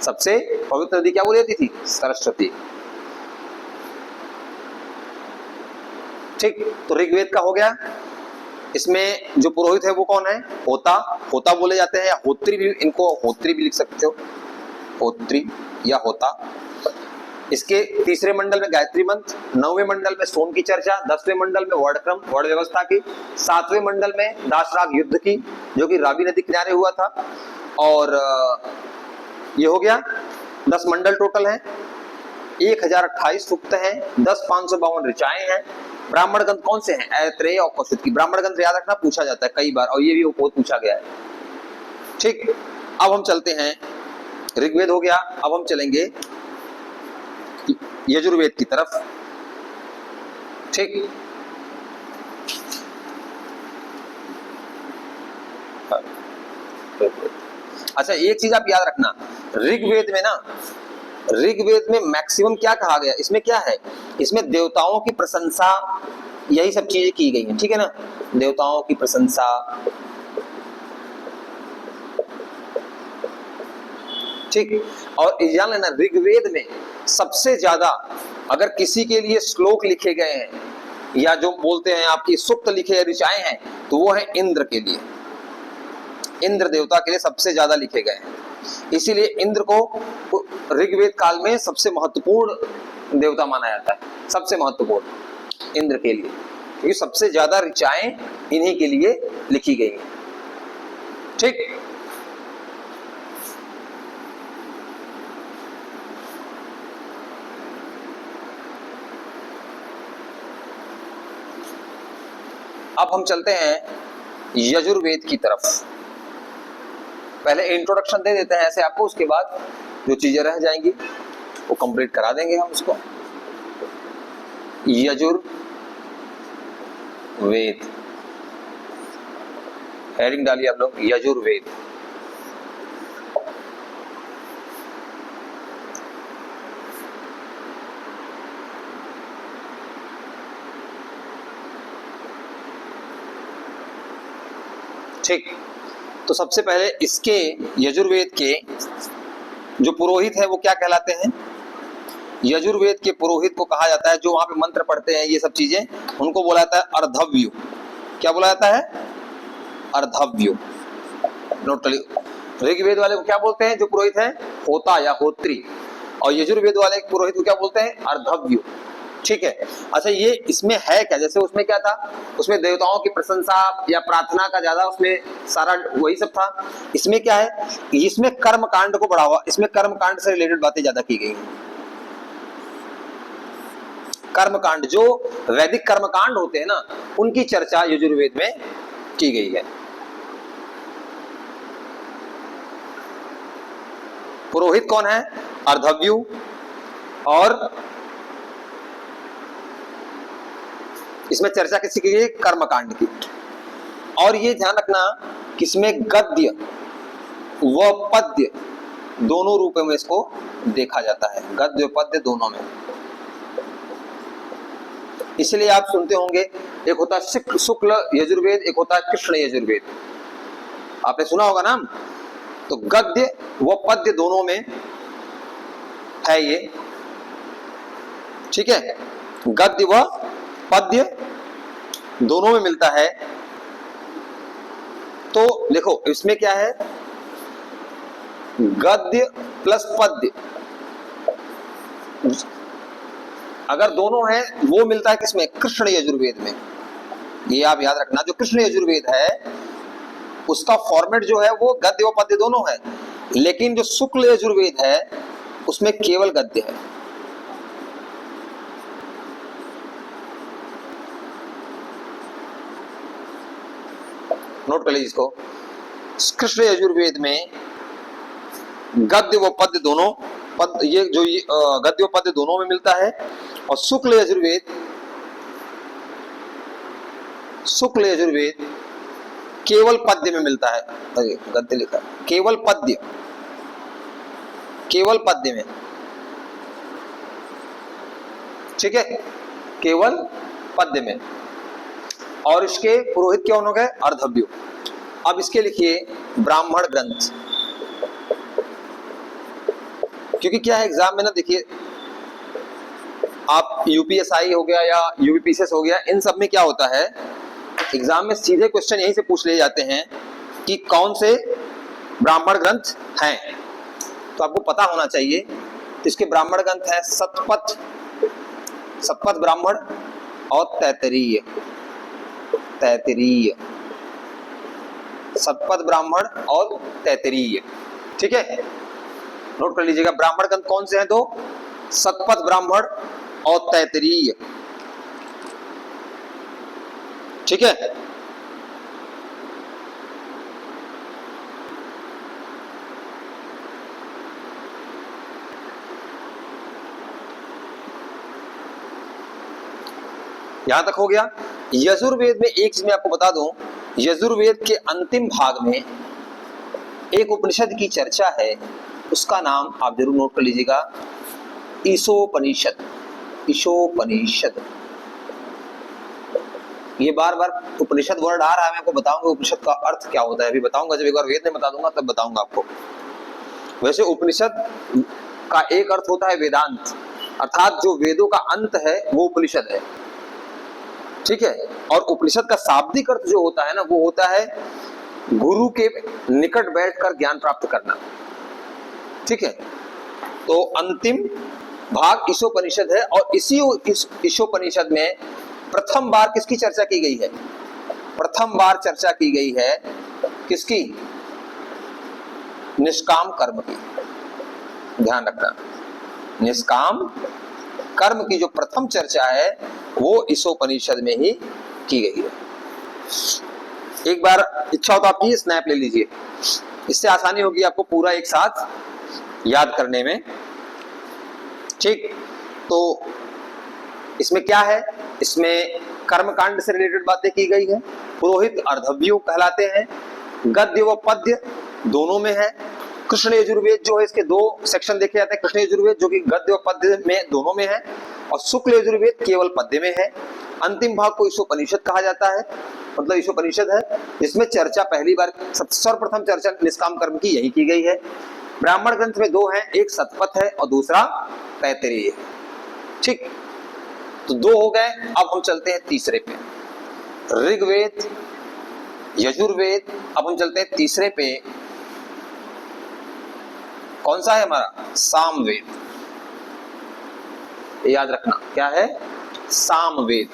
Speaker 1: सबसे पवित्र नदी क्या बोली जाती थी? सरस्वती। ठीक, तो ऋग्वेद का हो गया। इसमें जो पुरोहित है वो कौन है? होता। होता बोले जाते हैं, होत्री भी, इनको होत्री भी लिख सकते हो, होत्री या होता। इसके तीसरे मंडल में गायत्री मंत्र, 9वें मंडल में सोम की चर्चा, 10वें मंडल में वर्णक्रम वर्ण व्यवस्था की, 7वें मंडल में दासराग युद्ध की जो कि रावी नदी किनारे हुआ था। और ये हो गया 10 मंडल टोटल है, 1028 सूक्त हैं, 10,552 ऋचाएं हैं। ब्राह्मण ग्रंथ कौन से हैं? ऐत्रेय और कौशिक की। ब्राह्मण ग्रंथ याद रखना, पूछा जाता है कई बार, और ये भी बहुत पूछा गया है। ठीक, अब हम चलते हैं, ऋग्वेद हो गया, अब हम चलेंगे यजुर्वेद की तरफ। ठीक, अच्छा एक चीज आप याद रखना, ऋग्वेद में ना, ऋग्वेद में मैक्सिमम क्या कहा गया? इसमें क्या है? इसमें देवताओं की प्रशंसा, यही सब चीजें की गई हैं, ठीक है ना? देवताओं की प्रशंसा, ठीक। और जान लेना, ऋग्वेद में सबसे ज्यादा अगर किसी के लिए श्लोक लिखे गए हैं या जो बोलते हैं आपकी सूक्त लिखे ऋचाएं हैं, तो वो है इंद्र के लिए। इंद्र देवता के लिए सबसे ज्यादा लिखे गए हैं, इसीलिए इंद्र को ऋग्वेद काल में सबसे महत्वपूर्ण देवता माना जाता है, सबसे महत्वपूर्ण इंद्र के लिए, क्योंकि सबसे ज्यादा ऋचाएं इन्हीं के लिए लिखी गई हैं। ठीक, अब हम चलते हैं यजुर्वेद की तरफ। पहले इंट्रोडक्शन दे देते हैं ऐसे आपको, उसके बाद जो चीजें रह जाएंगी वो कंप्लीट करा देंगे हम उसको। यजुर्वेद, हेडिंग डालिए आप लोग, यजुर्वेद। ठीक, तो सबसे पहले इसके यजुर्वेद के जो पुरोहित है वो क्या कहलाते हैं? यजुर्वेद के पुरोहित को कहा जाता है, जो वहां पे मंत्र पढ़ते हैं ये सब चीजें, उनको बोला जाता है अर्धव्यु। क्या बोला जाता है? अर्धव्यु। नोट करिए, ऋग्वेद वाले को क्या बोलते हैं जो पुरोहित है? होता या होत्री। और यजुर्वेद वाले पुरोहित को क्या बोलते हैं? अर्धव्यु। ठीक है, अच्छा ये इसमें है क्या? जैसे उसमें क्या था, उसमें देवताओं की प्रशंसा या प्रार्थना का ज्यादा उसमें सारा वही सब था। इसमें क्या है? इसमें कर्म कांड को बढ़ावा, इसमें कर्म कांड से रिलेटेड बातें ज्यादा की गई हैं। कर्म कांड, जो वैदिक कर्म कांड होते हैं ना, उनकी चर्चा यजुर्वेद में की गई है। पुरोहित कौन है? अर्धव्यु। और इसमें चर्चा किसी की गई? कर्मकांड की। और ये ध्यान रखना कि इसमें गद्य व पद्य दोनों रूपों में इसको देखा जाता है, गद्य पद्य दोनों में। इसलिए आप सुनते होंगे, एक होता है शुक्ल यजुर्वेद, एक होता है कृष्ण यजुर्वेद, आपने सुना होगा नाम। तो गद्य व पद्य दोनों में है ये, ठीक है, गद्य व पद्य दोनों में मिलता है। तो देखो इसमें क्या है, गद्य प्लस पद्य, अगर दोनों हैं वो मिलता है किसमें? कृष्ण यजुर्वेद में। ये आप याद रखना, जो कृष्ण यजुर्वेद है उसका फॉर्मेट जो है वो गद्य व पद्य दोनों है, लेकिन जो शुक्ल यजुर्वेद है उसमें केवल गद्य है। नोट कर लीजिए इसको, कृष्ण यजुर्वेद में गद्य व पद्य दोनों, ये जो गद्य व पद्य दोनों में मिलता है। और शुक्ल यजुर्वेद केवल पद्य में मिलता है। गद्य लिखा है, केवल पद्य, केवल पद्य में, ठीक है, केवल पद्य में। और इसके पुरोहित कौन हो गए? अर्धव्यु। अब इसके लिखिए ब्राह्मण ग्रंथ, क्योंकि क्या है एग्जाम में ना, देखिए आप यूपीएसआई हो गया या यूपीपीसीएस हो गया, इन सब में क्या होता है, एग्जाम में सीधे क्वेश्चन यहीं से पूछ ले जाते हैं कि कौन से ब्राह्मण ग्रंथ हैं, तो आपको पता होना चाहिए। तो इसके ब्राह्मण ग्रंथ है शतपथ, शतपथ ब्राह्मण और तैत्तिरीय, तैत्तिरीय, शतपथ ब्राह्मण और तैत्तिरीय। ठीक है, नोट कर लीजिएगा। ब्राह्मण ग्रंथ कौन से हैं? दो, शतपथ ब्राह्मण और तैत्तिरीय। ठीक है, यहां तक हो गया। यजुर्वेद में एक चीज मैं आपको बता दूं, यजुर्वेद के अंतिम भाग में एक उपनिषद की चर्चा है, उसका नाम आप जरूर नोट कर लीजिएगा, ईशोपनिषद। ईशोपनिषद, ये बार बार उपनिषद वर्ड आ रहा है, मैं आपको बताऊंगा उपनिषद का अर्थ क्या होता है, अभी बताऊंगा, जब एक बार वेद में बता दूंगा तब बताऊंगा आपको। वैसे उपनिषद का एक अर्थ होता है वेदांत, अर्थात जो वेदों का अंत है वो उपनिषद है। ठीक है, और उपनिषद का शाब्दिक अर्थ जो होता है ना, वो होता है गुरु के निकट बैठकर ज्ञान प्राप्त करना। ठीक है, तो अंतिम भाग ईशोपनिषद है, और इसी ईशोपनिषद में प्रथम बार किसकी चर्चा की गई है? प्रथम बार चर्चा की गई है किसकी? निष्काम कर्म की। ध्यान रखना, निष्काम कर्म की जो प्रथम चर्चा है वो ईशोपनिषद में ही की गई है। एक बार इच्छा हो तो आप ये स्नैप ले लीजिए, इससे आसानी होगी आपको पूरा एक साथ याद करने में। ठीक, तो इसमें क्या है, इसमें कर्मकांड से रिलेटेड बातें की गई है। पुरोहित अर्धव्यु कहलाते हैं, गद्य व पद्य दोनों में है। कृष्ण यजुर्वेद जो है, इसके दो सेक्शन देखे जाते हैं, कृष्ण यजुर्वेद जो कि गद्य व पद्य में दोनों में है, और शुक्ल यजुर्वेद केवल पद्य में है। अंतिम भाग को ईशोपनिषद कहा जाता है, मतलब ईशोपनिषद है, जिसमें चर्चा पहली बार सर्वप्रथम चर्चा निष्काम कर्म की यही की गई है। ब्राह्मण ग्रंथ में दो हैं, एक शतपथ है और दूसरा तैत्तिरीय है। ठीक, तो दो हो गए। अब हम चलते हैं तीसरे पे, ऋग्वेद, यजुर्वेद। अब हम चलते हैं तीसरे पे, कौन सा है हमारा? सामवेद। याद रखना क्या है? सामवेद।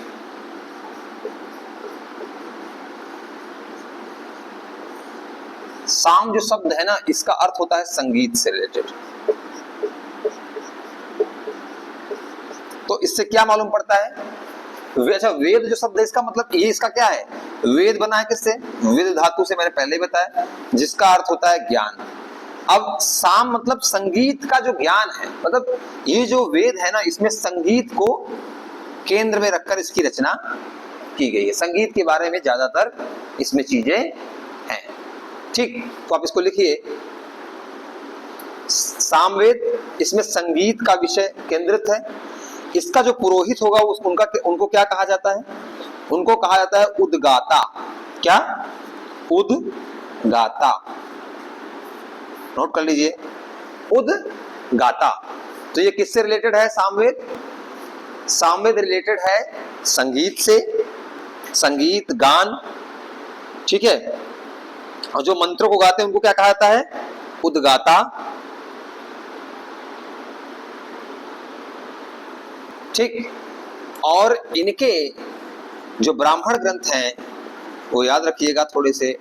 Speaker 1: साम जो शब्द है ना, इसका अर्थ होता है संगीत से रिलेटेड। तो इससे क्या मालूम पड़ता है? अच्छा, वेद जो शब्द है इसका मतलब ये, इसका क्या है? वेद बना है किससे? वेद धातु से, मैंने पहले ही बताया, जिसका अर्थ होता है ज्ञान। अब साम मतलब संगीत का जो ज्ञान है, मतलब ये जो वेद है ना, इसमें संगीत को केंद्र में रखकर इसकी रचना की गई है। संगीत के बारे में ज्यादातर इसमें चीजें हैं। ठीक, तो आप इसको लिखिए, सामवेद, इसमें संगीत का विषय केंद्रित है। इसका जो पुरोहित होगा उनको क्या कहा जाता है? उनको कहा जाता है उद्गाता। क्या? उद्गाता। नोट कर लीजिए, उद्गाता। तो ये किससे रिलेटेड है? सामवेद। सामवेद रिलेटेड है संगीत से, संगीत गान। ठीक है, और जो मंत्रों को गाते हैं उनको क्या कहा जाता है? उद्गाता। ठीक, और इनके जो ब्राह्मण ग्रंथ हैं वो याद रखिएगा, थोड़े से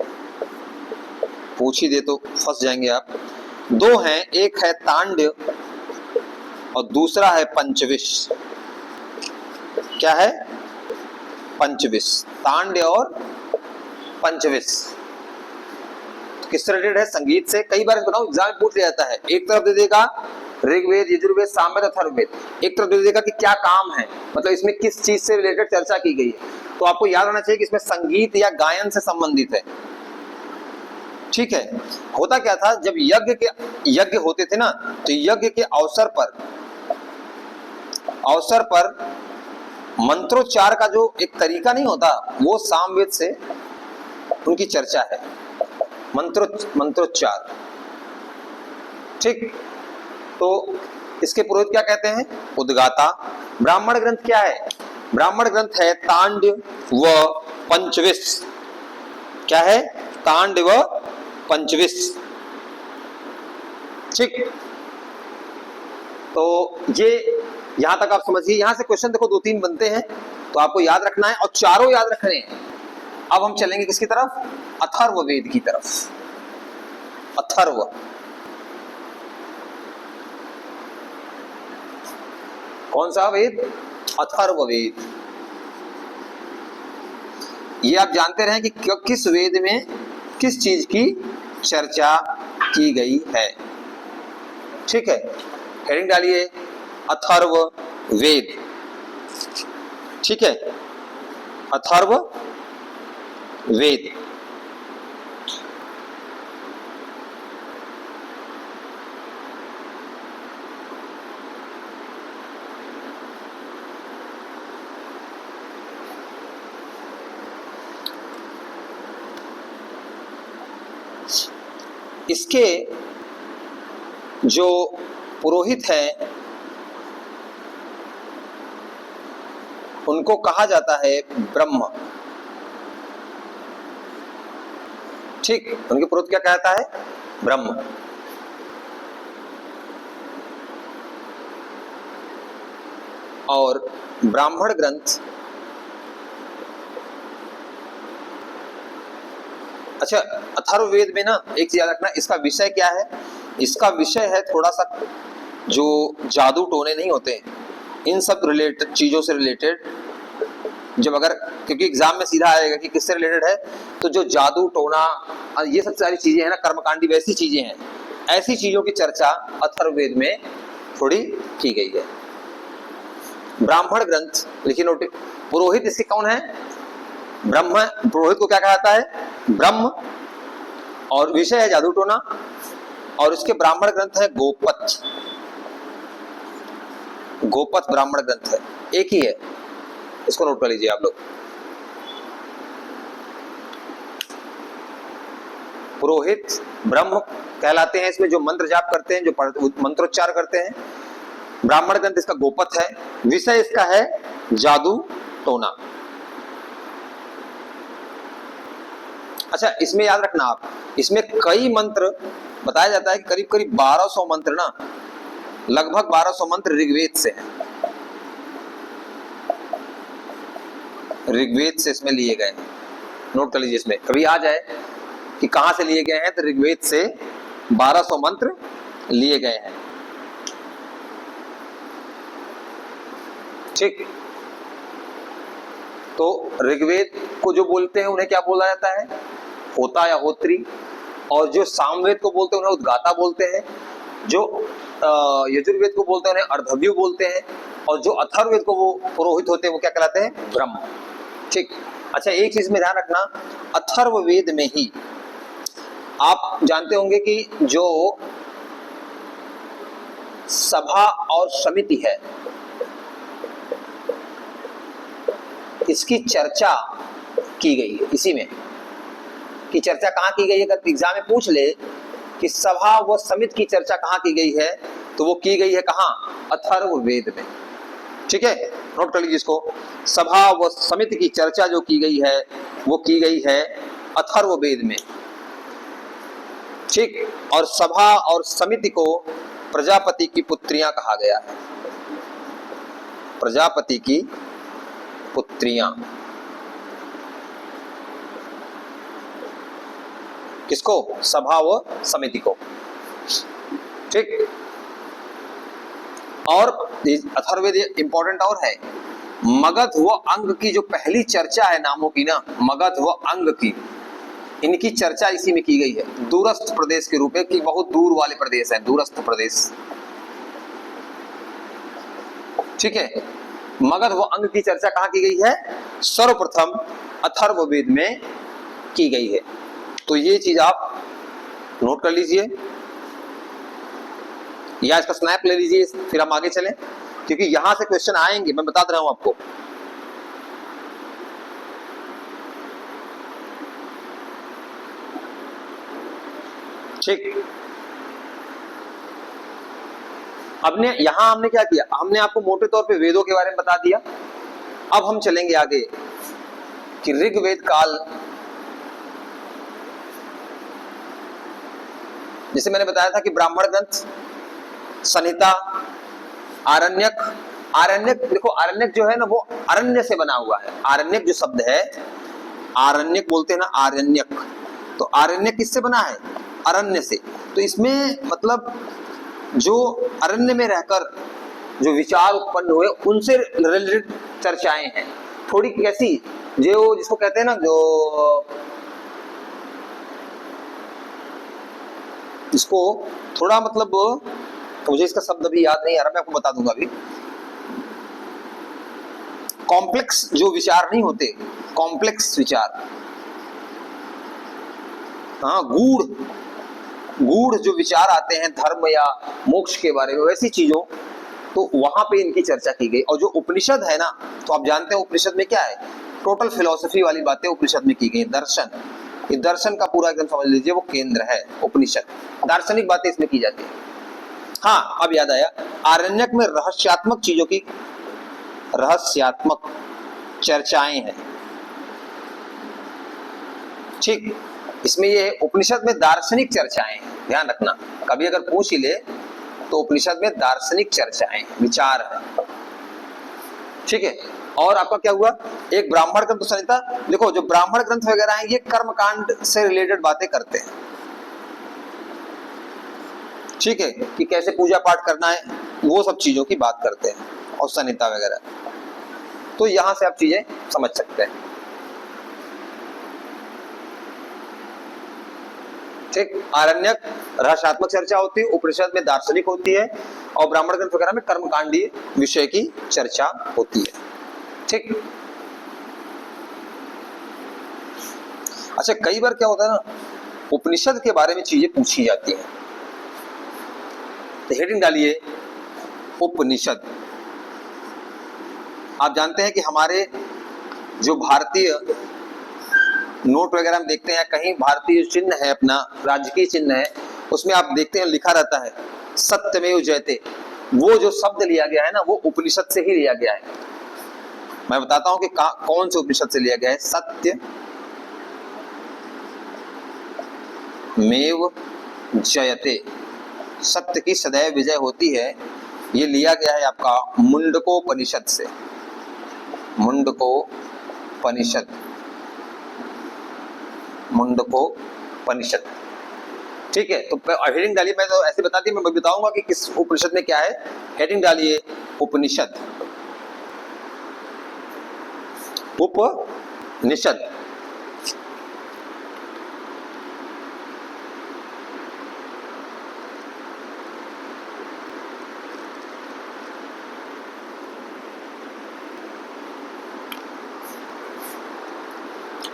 Speaker 1: पूछ ही दे तो फंस जाएंगे आप। दो हैं, एक है तांड्य और दूसरा है पंचविश। क्या है? पंचविश। तांड्य और पंचविश किससे रिलेटेड है? संगीत से। कई बार बताऊं एग्जाम में पूछ लिया जाता है, एक तरफ दे देगा ऋग्वेद, यजुर्वेद, सामवेद, अथर्ववेद, एक तरफ दे देगा कि क्या काम है, मतलब इसमें किस चीज से रिलेटेड चर्चा की गई है। तो आपको याद होना चाहिए कि इसमें संगीत या गायन से संबंधित है। ठीक है, होता क्या था, जब यज्ञ होते थे ना, तो यज्ञ के अवसर पर मंत्रोच्चार का जो एक तरीका नहीं होता, वो सामवेद से उनकी चर्चा है। मंत्रोच्चार, ठीक। तो इसके पुरोहित क्या कहते हैं? उद्गाता। ब्राह्मण ग्रंथ क्या है? ब्राह्मण ग्रंथ है तांडव व पंचविश। क्या है? तांडव व पंचविश, ठीक। तो ये यहां तक आप समझिए। यहां से क्वेश्चन देखो 2-3 बनते हैं, तो आपको याद रखना है, और चारों याद रखने हैं। अब हम चलेंगे किसकी तरफ? अथर्ववेद की तरफ। अथर्व, कौन सा वेद? अथर्ववेद। ये आप जानते रहे कि किस वेद में किस चीज की चर्चा की गई है, ठीक है। हेडिंग डालिए अथर्ववेद, ठीक है। अथर्ववेद। इसके जो पुरोहित हैं उनको कहा जाता है ब्रह्म, ठीक। उनके पुरोहित क्या कहता है? ब्रह्म। और ब्राह्मण ग्रंथ, अच्छा, अथर्ववेद में ना एक चीज याद रखना, इसका विषय क्या है? इसका विषय है थोड़ा सा जो जादू टोने नहीं होते, इन सब रिलेटेड चीजों से रिलेटेड। जब अगर, क्योंकि एग्जाम में सीधा आएगा कि किससे रिलेटेड है, तो जो जादू टोना ये सब सारी चीजें हैं ना, कर्मकांडी वैसी चीजें हैं, ऐसी चीजों की चर्चा अथर्ववेद में थोड़ी की गई है। ब्राह्मण ग्रंथ लिखिए नोट। पुरोहित इसके कौन है? ब्रह्म। पुरोहित को क्या कहता है? ब्रह्म। और विषय है जादू टोना। और इसके ब्राह्मण ग्रंथ है गोपथ। गोपथ ब्राह्मण ग्रंथ है, एक ही है, इसको नोट कर लीजिए आप लोग। पुरोहित ब्रह्म कहलाते हैं, इसमें जो मंत्र जाप करते हैं, जो मंत्रोच्चार करते हैं। ब्राह्मण ग्रंथ इसका गोपथ है, विषय इसका है जादू टोना। अच्छा, इसमें याद रखना आप, इसमें कई मंत्र बताया जाता है कि करीब करीब 1200 मंत्र ना, लगभग 1200 मंत्र ऋग्वेद से हैं। ऋग्वेद से इसमें लिए गए हैं, नोट कर लीजिए। इसमें कभी आ जाए कि कहां से लिए गए हैं, तो ऋग्वेद से 1200 मंत्र लिए गए हैं, ठीक। तो ऋग्वेद को जो बोलते हैं उन्हें क्या बोला जाता है? होता या होत्री। और जो सामवेद को बोलते हैं उन्हें उद्गाता बोलते हैं। जो यजुर्वेद को बोलते हैं उन्हें अर्धव्यु बोलते हैं। और जो अथर्ववेद को वो पुरोहित होते हैं वो क्या कहलाते हैं? ब्रह्म, ठीक। अच्छा, एक चीज में ध्यान रखना, अथर्ववेद में ही आप जानते होंगे कि जो सभा और समिति है, इसकी चर्चा की गई है। इसी में की चर्चा कहां की गई है? अगर एग्जाम में पूछ ले कि सभा व समिति की चर्चा कहां की गई है, तो वो की गई है कहां? अथर्ववेद में, ठीक है। नोट कर लीजिए इसको। सभा व समिति की चर्चा जो की गई है वो की गई है अथर्ववेद में, ठीक। और सभा और समिति को प्रजापति की पुत्रियां कहा गया है। प्रजापति की पुत्रियां, किसको? सभा व समिति को, ठीक। और अथर्ववेद इंपॉर्टेंट और है, मगध व अंग की जो पहली चर्चा है नामों की ना, मगध व अंग की, इनकी चर्चा इसी में की गई है। दूरस्थ प्रदेश के रूप में, कि बहुत दूर वाले प्रदेश है, दूरस्थ प्रदेश, ठीक है। मगध व अंग की चर्चा कहां की गई है? सर्वप्रथम अथर्ववेद में की गई है। तो ये चीज आप नोट कर लीजिए या इसका स्नैप ले लीजिए, फिर हम आगे चलें, क्योंकि यहां से क्वेश्चन आएंगे, मैं बता रहा हूं आपको। ठीक। हमने क्या किया, हमने आपको मोटे तौर पे वेदों के बारे में बता दिया। अब हम चलेंगे आगे कि ऋग्वेद काल, जैसे मैंने बताया था कि ब्राह्मण ग्रंथ, संहिता, आरण्यक। आरण्यक देखो, आरण्यक जो है ना वो अरण्य से बना हुआ है। आरण्यक जो शब्द है, आरण्यक बोलते हैं ना, आरण्यक, तो आरण्यक किससे बना है? अरण्य से। तो इसमें मतलब जो अरण्य में रहकर जो विचार उत्पन्न हुए उनसे रिलेटेड चर्चाएं हैं। थोड़ी कैसी, जो जिसको कहते हैं ना, जो इसको थोड़ा मतलब, मुझे इसका शब्द अभी याद नहीं आ रहा, मैं आपको बता दूंगा अभी। कॉम्प्लेक्स जो विचार नहीं होते, कॉम्प्लेक्स विचार, हाँ, गूढ़ जो विचार आते हैं धर्म या मोक्ष के बारे में, वैसी चीजों, तो वहां पे इनकी चर्चा की गई। और जो उपनिषद है ना, तो आप जानते हैं उपनिषद में क्या है, टोटल फिलॉसफी वाली बातें उपनिषद में की गई। दर्शन, ये दर्शन का पूरा एकदम समझ लीजिए वो केंद्र है उपनिषद, दार्शनिक बातें इसमें की जाती है। हाँ, अब याद आया, आरण्यक में रहस्यात्मक चीजों की रहस्यात्मक चर्चाएं हैं। ठीक, इसमें ये उपनिषद में दार्शनिक चर्चाएं हैं, ध्यान रखना, कभी अगर पूछ ही ले तो उपनिषद में दार्शनिक चर्चाएं, विचार है। ठीक है। और आपका क्या हुआ, एक ब्राह्मण ग्रंथ संहिता। देखो जो ब्राह्मण ग्रंथ वगैरह हैं ये कर्मकांड से रिलेटेड बातें करते हैं। ठीक है, कि कैसे पूजा पाठ करना है, वो सब चीजों की बात करते हैं, और संहिता वगैरह। तो यहां से आप चीजें समझ सकते हैं। ठीक, आरण्यक रहस्यात्मक चर्चा होती है, उपनिषद में दार्शनिक होती है, और ब्राह्मण ग्रंथ वगैरह में कर्मकांडीय विषय की चर्चा होती है। ठीक। अच्छा, कई बार क्या होता है ना, उपनिषद के बारे में चीजें पूछी जाती हैं, तो हेडिंग डालिए उपनिषद। आप जानते हैं कि हमारे जो भारतीय नोट वगैरह हम देखते हैं, कहीं भारतीय चिन्ह है, अपना राजकीय चिन्ह है, उसमें आप देखते हैं लिखा रहता है सत्यमेव जयते। वो जो शब्द लिया गया है ना, वो उपनिषद से ही लिया गया है। मैं बताता हूं कि कौन से उपनिषद से लिया गया है। सत्य मेव जयते, सत्य की सदैव विजय होती है, ये लिया गया है आपका मुंडकोपनिषद से। मुंडकोपनिषद, मुंडकोपनिषद। ठीक है, तो हेडिंग डालिए, मैं तो ऐसे बता दी, मैं बताऊंगा कि किस उपनिषद में क्या है। हेडिंग डालिए उपनिषद, उपनिषद।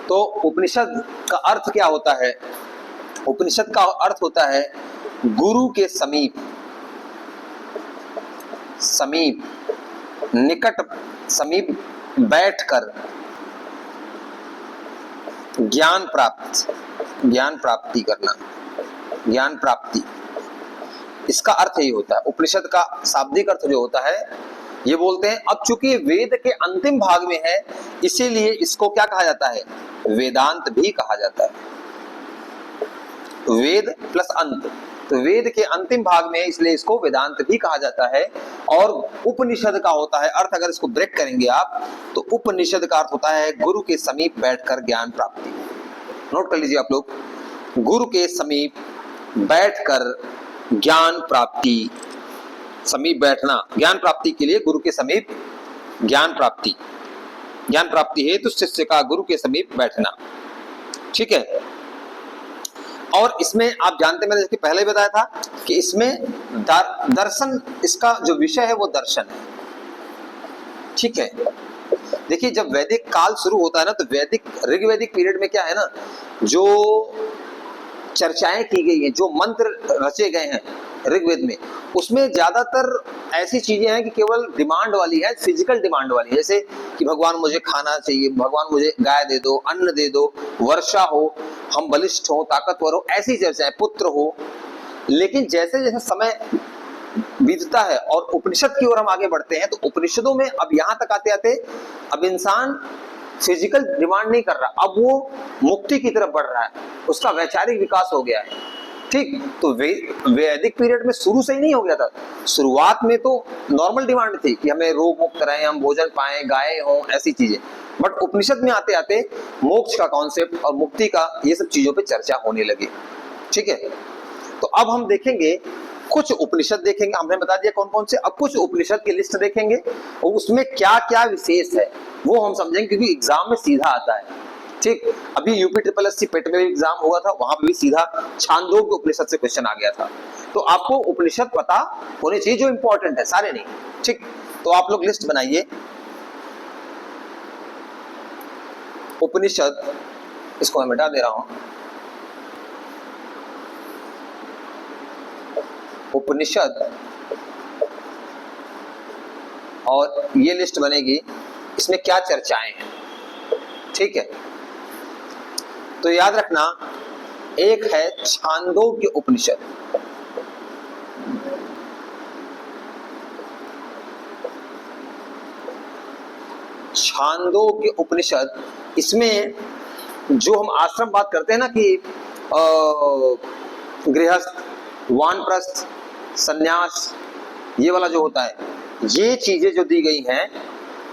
Speaker 1: तो उपनिषद का अर्थ क्या होता है? उपनिषद का अर्थ होता है गुरु के समीप, समीप, निकट, समीप बैठकर ज्ञान प्राप्ति करना, ज्ञान प्राप्ति, इसका अर्थ यही होता है। उपनिषद का शाब्दिक अर्थ जो होता है, ये बोलते हैं, अब चूंकि वेद के अंतिम भाग में है, इसीलिए इसको क्या कहा जाता है? वेदांत भी कहा जाता है। वेद प्लस अंत, तो वेद के अंतिम भाग में, इसलिए इसको वेदांत भी कहा जाता है। और उपनिषद का होता है अर्थ, अगर इसको ब्रेक करेंगे आप, तो उपनिषद का अर्थ होता है गुरु के समीप बैठकर ज्ञान प्राप्ति। नोट कर लीजिए आप लोग, गुरु के समीप बैठकर ज्ञान प्राप्ति, समीप बैठना, ज्ञान प्राप्ति के लिए गुरु के समीप ज्ञान प्राप्ति, ज्ञान प्राप्ति हेतु शिष्य का गुरु के समीप बैठना। ठीक है। और इसमें आप जानते, मैंने जैसे पहले ही बताया था कि इसमें दर्शन, इसका जो विषय है वो दर्शन है। ठीक है। देखिए, जब वैदिक काल शुरू होता है ना, तो वैदिक ऋग्वैदिक पीरियड में क्या है ना, जो चर्चाएं की गई हैं, जो मंत्र रचे गए हैं ऋग्वेद में, उसमें ज्यादातर ऐसी चीजें हैं कि केवल डिमांड वाली है, फिजिकल डिमांड वाली है। जैसे कि भगवान मुझे खाना चाहिए, भगवान मुझे गाय दे दो, अन्न दे दो, वर्षा हो, हम बलिष्ठ हो, ताकतवर हो, ऐसी चर्चाएं, पुत्र हो। लेकिन जैसे जैसे समय बीतता है और उपनिषद की ओर हम आगे बढ़ते हैं, तो उपनिषदों में अब यहां तक आते आते अब इंसान फिजिकल डिमांड नहीं कर रहा, अब वो मुक्ति की तरफ बढ़ रहा है, उसका वैचारिक विकास हो गया है। ठीक, तो वैदिक पीरियड में शुरू से ही नहीं हो गया था। शुरुआत में तो नॉर्मल डिमांड थी कि हमें रोग मुक्त रहें, हम भोजन पाएं, गाय हो, ऐसी चीजें। बट उपनिषद में आते आते मोक्ष का कॉन्सेप्ट और मुक्ति का, ये सब चीजों पे चर्चा होने लगी। ठीक है, तो अब हम देखेंगे कुछ उपनिषद देखेंगे, हमने बता दिया कौन कौन से। अब कुछ उपनिषद की लिस्ट देखेंगे और उसमें क्या क्या विशेष है वो हम समझेंगे, क्योंकि एग्जाम में सीधा आता है। ठीक, अभी यूपी ट्रिपल एससी पेट में भी एग्जाम हुआ था, वहां पे भी सीधा छांदोग्य उपनिषद से क्वेश्चन आ गया था। तो आपको उपनिषद पता होने चाहिए जो इंपॉर्टेंट है, सारे नहीं। ठीक, तो आप लोग लिस्ट बनाइए। उपनिषद, इसको मैं मिटा दे रहा हूं। उपनिषद, और ये लिस्ट बनेगी, इसमें क्या चर्चाएं हैं। ठीक है, तो याद रखना, एक है छांदोग्य उपनिषद, छांदोग्य उपनिषद। इसमें जो हम आश्रम बात करते हैं ना कि गृहस्थ, वानप्रस्थ, सन्यास, ये वाला जो होता है, ये चीजें जो दी गई हैं,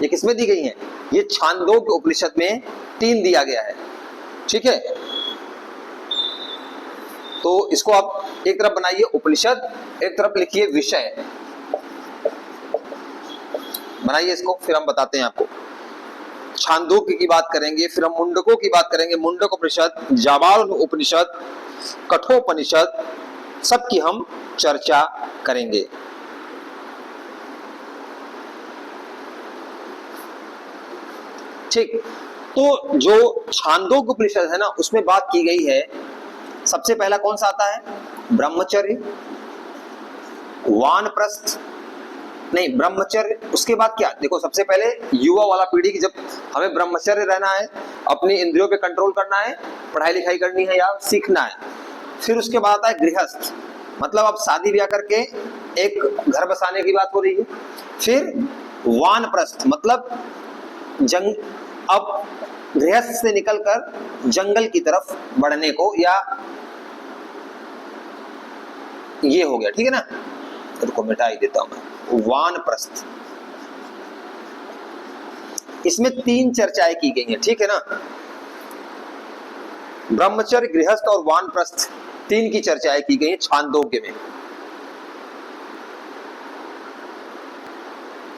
Speaker 1: ये किसमें दी गई हैं? ये छांदोग्य उपनिषद में 3 दिया गया है। ठीक है, तो इसको आप एक तरफ बनाइए उपनिषद, एक तरफ लिखिए विषय, बनाइए इसको, फिर हम बताते हैं आपको। छांदोग्य की बात करेंगे, फिर हम मुंडकों की बात करेंगे, मुंडक उपनिषद, जाबाल उपनिषद, कठोपनिषद, सबकी हम चर्चा करेंगे। ठीक, तो जो छांदोग्य उपनिषद है ना, उसमें बात की गई है, सबसे पहला कौन सा आता है? ब्रह्मचर्य, वानप्रस्थ, नहीं ब्रह्मचर्य। उसके बाद क्या, देखो सबसे पहले युवा वाला पीढ़ी की, जब हमें ब्रह्मचर्य रहना है, अपनी इंद्रियों पे कंट्रोल करना है, पढ़ाई लिखाई करनी है या सीखना है। फिर उसके बाद आता है गृहस्थ, मतलब अब शादी ब्याह करके एक घर बसाने की बात हो रही है। फिर वानप्रस्थ, मतलब अब गृहस्थ से निकलकर जंगल की तरफ बढ़ने को, या ये हो गया। ठीक है ना, तो मिटा ही देता हूं मैं। वानप्रस्थ, इसमें 3 चर्चाएं की गई हैं। ठीक है ना, ब्रह्मचर्य, गृहस्थ और वानप्रस्थ, 3 की चर्चाएं की गई हैं छांदोग्य में।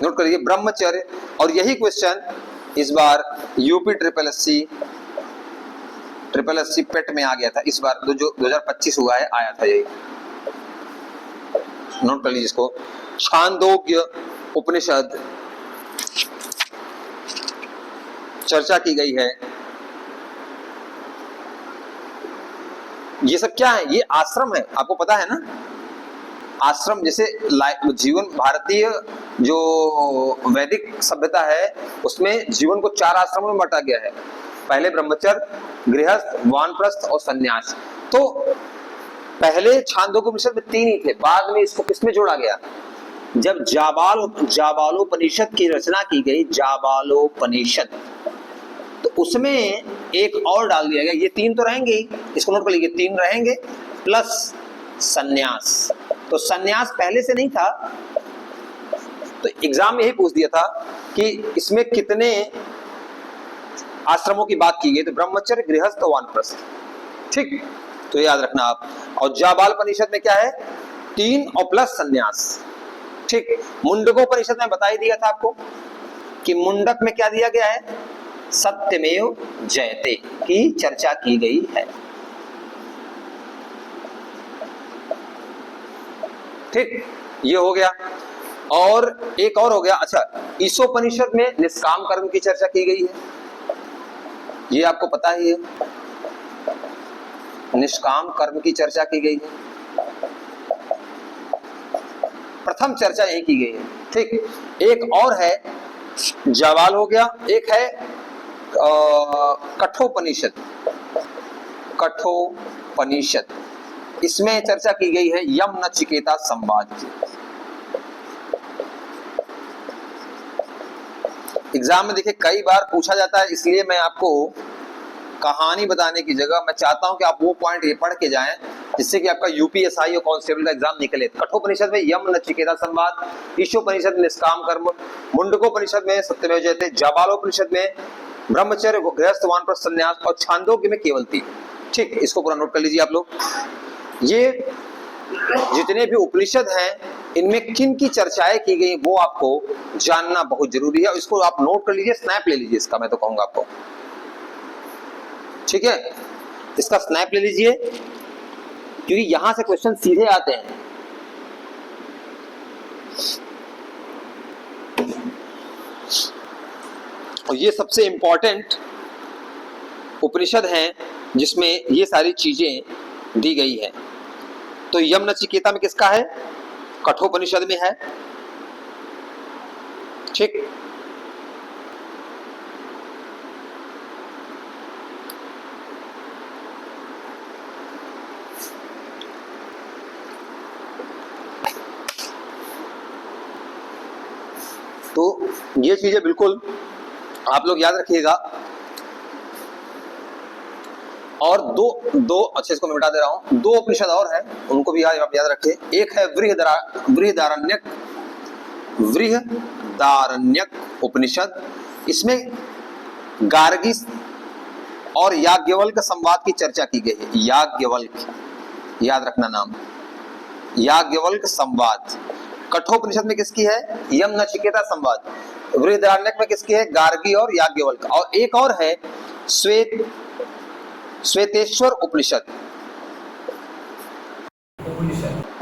Speaker 1: नोट करिए, ब्रह्मचर्य। और यही क्वेश्चन इस बार यूपी ट्रिपल एससी पेट में आ गया था, इस बार जो 2025 हुआ है, आया था यही। नोट कर लीजिए इसको। छांदोग्य उपनिषद चर्चा की गई है। ये सब क्या है? ये आश्रम है, आपको पता है ना। आश्रम जैसे जीवन, भारतीय जो वैदिक सभ्यता है उसमें जीवन को 4 आश्रमों में बांटा गया है। पहले ब्रह्मचर्य, गृहस्थ, वानप्रस्थ और सन्यास। तो पहले छांदोग्य उपनिषद में 3 ही थे, बाद में इसको किसमें जोड़ा गया? जब जाबालोपनिषद की रचना की गई, जाबालोपनिषद, तो उसमें एक और डाल दिया गया। ये 3 तो रहेंगे ही, इसको नोट कर लीजिए, 3 रहेंगे प्लस सन्यास। तो सन्यास पहले से नहीं था, तो एग्जाम में यही पूछ दिया था कि इसमें कितने आश्रमों की बात की गई, तो ब्रह्मचर्य, गृहस्थ, वानप्रस्थ। ठीक, तो याद रखना आप। और जाबालोपनिषद में क्या है? 3 और प्लस सन्यास। ठीक, मुंडकोपनिषद में बता ही दिया था आपको कि मुंडक में क्या दिया गया है? सत्यमेव जयते की चर्चा की गई है। ठीक, ये हो गया। और एक और हो गया, अच्छा, ईशोपनिषद में निष्काम कर्म की चर्चा की गई है, ये आपको पता ही है। निष्काम कर्म की चर्चा की गई है, प्रथम चर्चा यही की गई है। ठीक, एक और है जाबाल हो गया, एक है कठोपनिषद। कठोपनिषद, इसमें चर्चा की गई है यम नचिकेता संवाद की। एग्जाम में देखिए कई बार पूछा जाता है, इसलिए मैं आपको कहानी बताने की जगह मैं चाहता हूं कि आप वो पॉइंट ये पढ़ के जाएं जिससे कि आपका यूपीएसआई और कांस्टेबल का एग्जाम निकले। कठोपनिषद में यम नचिकेता संवाद, ईशोपनिषद में निष्काम कर्म, मुंडकोपनिषद में सत्यमेव जयते, जाबालोपनिषद में ब्रह्मचर्य गृहस्थ वानप्रस्थ संन्यास और छांदोग्य में केवलती। ठीक, इसको पूरा नोट कर लीजिए आप लोग। ये जितने भी उपनिषद हैं इनमें किन की चर्चाएं की गई वो आपको जानना बहुत जरूरी है, और इसको आप नोट कर लीजिए, स्नैप ले लीजिए इसका, मैं तो कहूंगा आपको। ठीक है, इसका स्नैप ले लीजिए क्योंकि यहां से क्वेश्चन सीधे आते हैं। और ये सबसे इंपॉर्टेंट उपनिषद हैं जिसमें ये सारी चीजें दी गई है। तो यम नचिकेता में किसका है? कठोपनिषद में है। ठीक, तो ये चीजें बिल्कुल आप लोग याद रखिएगा। और दो अच्छा, इसको मैं मिटा दे रहा हूं। दो उपनिषद और हैं, उनको भी आप याद रखिए। एक है बृहदारण्यक उपनिषद, इसमें गार्गी और याज्ञवल्क्य संवाद की चर्चा की गई है। याज्ञवल्क्य, याद रखना नाम, याज्ञवल्क्य संवाद। कठोपनिषद में किसकी है? यम नचिकेता संवाद। बृहदारण्यक में किसकी है? गार्गी और याज्ञवल्क्य। और एक और है श्वेतेश्वर उपनिषद।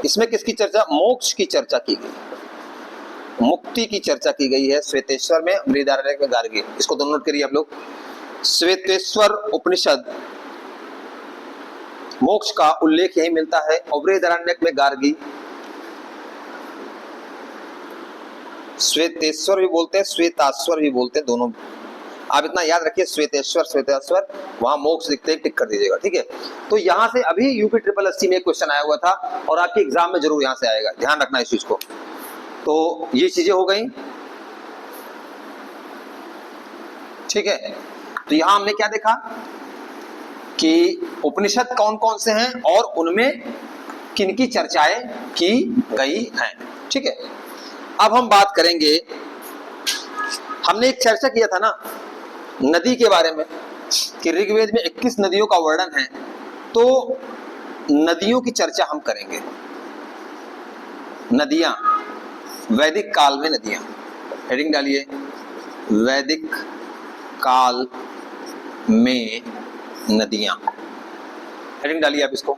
Speaker 1: इसमें किसकी चर्चा? मोक्ष की चर्चा की गई, मुक्ति की चर्चा की गई है श्वेतेश्वर में, बृहदारण्यक में गार्गी। इसको दोनों नोट करिए आप लोग। श्वेतेश्वर उपनिषद मोक्ष का उल्लेख यही मिलता है, और बृहदारण्यक में गार्गी। श्वेतेश्वर भी बोलते हैं, श्वेताश्वर भी बोलते हैं, दोनों आप इतना याद रखिए। श्वेतेश्वर, वहां मोक्ष लिखते हैं, टिक कर दीजिएगा। ठीक है, तो यहां से अभी यूपी ट्रिपल एससी में एक क्वेश्चन आया हुआ था और आपके एग्जाम में जरूर यहां से आएगा, ध्यान रखना इस चीज को। तो ये चीजें हो गई। ठीक है, तो यहां हमने क्या देखा कि उपनिषद कौन कौन से हैं और उनमें किनकी चर्चाएं की गई हैं। ठीक है, अब हम बात करेंगे, हमने एक चर्चा किया था ना नदी के बारे में कि ऋग्वेद में 21 नदियों का वर्णन है, तो नदियों की चर्चा हम करेंगे। नदियां, वैदिक काल में नदियां, हेडिंग डालिए, वैदिक काल में नदियां, हेडिंग डालिए आप इसको,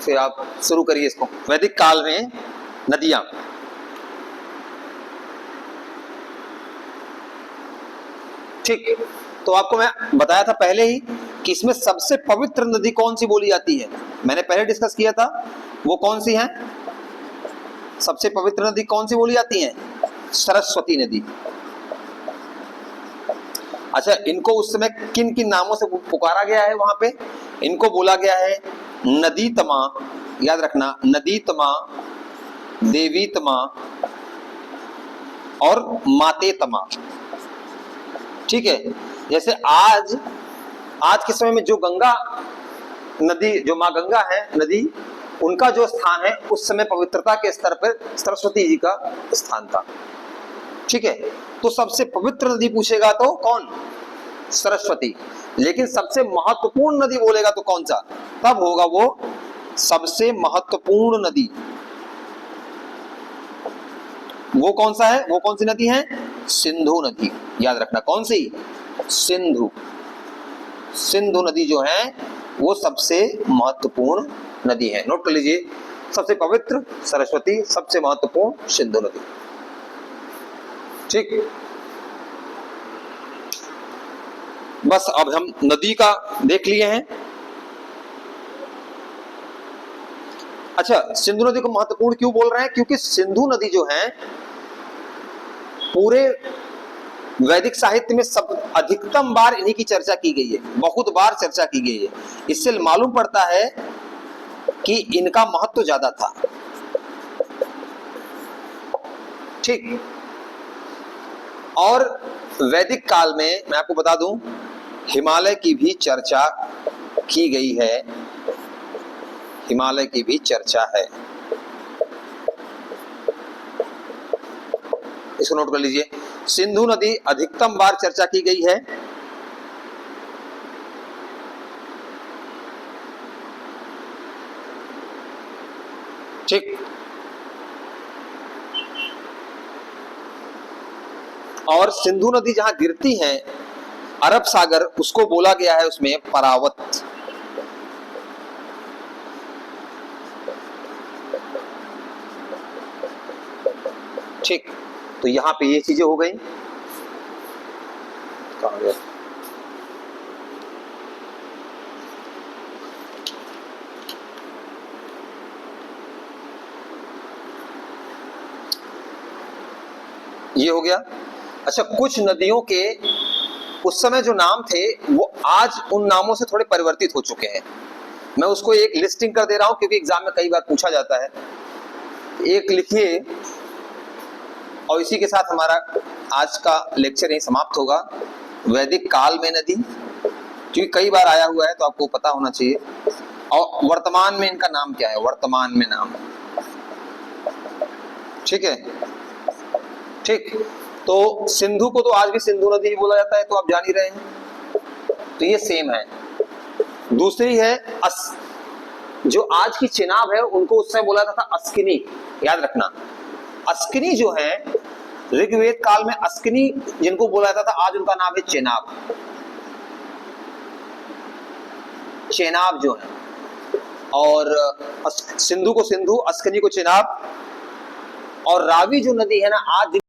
Speaker 1: फिर आप शुरू करिए इसको। वैदिक काल में नदियां, ठीक। तो आपको मैं बताया था पहले ही कि इसमें सबसे पवित्र नदी कौन सी बोली जाती है, मैंने पहले डिस्कस किया था। वो कौन सी है? सबसे पवित्र नदी कौन सी बोली जाती है? सरस्वती नदी। अच्छा, इनको उस समय किन किन नामों से पुकारा गया है वहां पे? इनको बोला गया है नदीतमा, याद रखना, नदीतमा, देवीतमा और मातेतमा। ठीक है, जैसे आज के समय में जो गंगा नदी, जो माँ गंगा है नदी, उनका जो स्थान है उस समय पवित्रता के स्तर पर सरस्वती जी का स्थान था। ठीक है, तो सबसे पवित्र नदी पूछेगा तो कौन? सरस्वती। लेकिन सबसे महत्वपूर्ण नदी बोलेगा तो कौन सा? तब होगा वो सबसे महत्वपूर्ण नदी। वो कौन सा है? वो कौन सी नदी है? सिंधु नदी। याद रखना, कौन सी? सिंधु। सिंधु नदी जो है वो सबसे महत्वपूर्ण नदी है, नोट कर लीजिए। सबसे पवित्र सरस्वती, सबसे महत्वपूर्ण सिंधु नदी। ठीक, बस अब हम नदी का देख लिए हैं। अच्छा, सिंधु नदी को महत्वपूर्ण क्यों बोल रहे हैं? क्योंकि सिंधु नदी जो है पूरे वैदिक साहित्य में सब अधिकतम बार इन्हीं की चर्चा की गई है, बहुत बार चर्चा की गई है। इससे मालूम पड़ता है कि इनका महत्व ज्यादा था। ठीक। और वैदिक काल में मैं आपको बता दूं, हिमालय की भी चर्चा की गई है, हिमालय की भी चर्चा है। इसको नोट कर लीजिए। सिंधु नदी अधिकतम बार चर्चा की गई है, ठीक। और सिंधु नदी जहां गिरती है अरब सागर, उसको बोला गया है उसमें परावत। ठीक। तो यहां पे ये चीजें हो गई। कहां गया? ये हो गया। अच्छा, कुछ नदियों के उस समय जो नाम थे वो आज उन नामों से थोड़े परिवर्तित हो चुके हैं। मैं उसको एक लिस्टिंग कर दे रहा हूं क्योंकि एग्जाम में कई बार पूछा जाता है। एक लिखिए, और इसी के साथ हमारा आज का लेक्चर यहीं समाप्त होगा। वैदिक काल में नदी, क्योंकि कई बार आया हुआ है तो आपको पता होना चाहिए। और वर्तमान में इनका नाम क्या है, वर्तमान में नाम, ठीक है। ठीक। तो सिंधु को तो आज भी सिंधु नदी ही बोला जाता है, तो आप जान ही रहे हैं, तो ये सेम है। दूसरी है जो आज की चेनाब है, उनको उस समय बोला जाता था अस्किनी, याद रखना। अस्किनी जो है, ऋग्वेद काल में अस्किनी जिनको बोला जाता था, आज उनका नाम है चेनाब। चेनाब जो है, और सिंधु को सिंधु, अस्किनी को चेनाब। और रावी जो नदी है ना, आज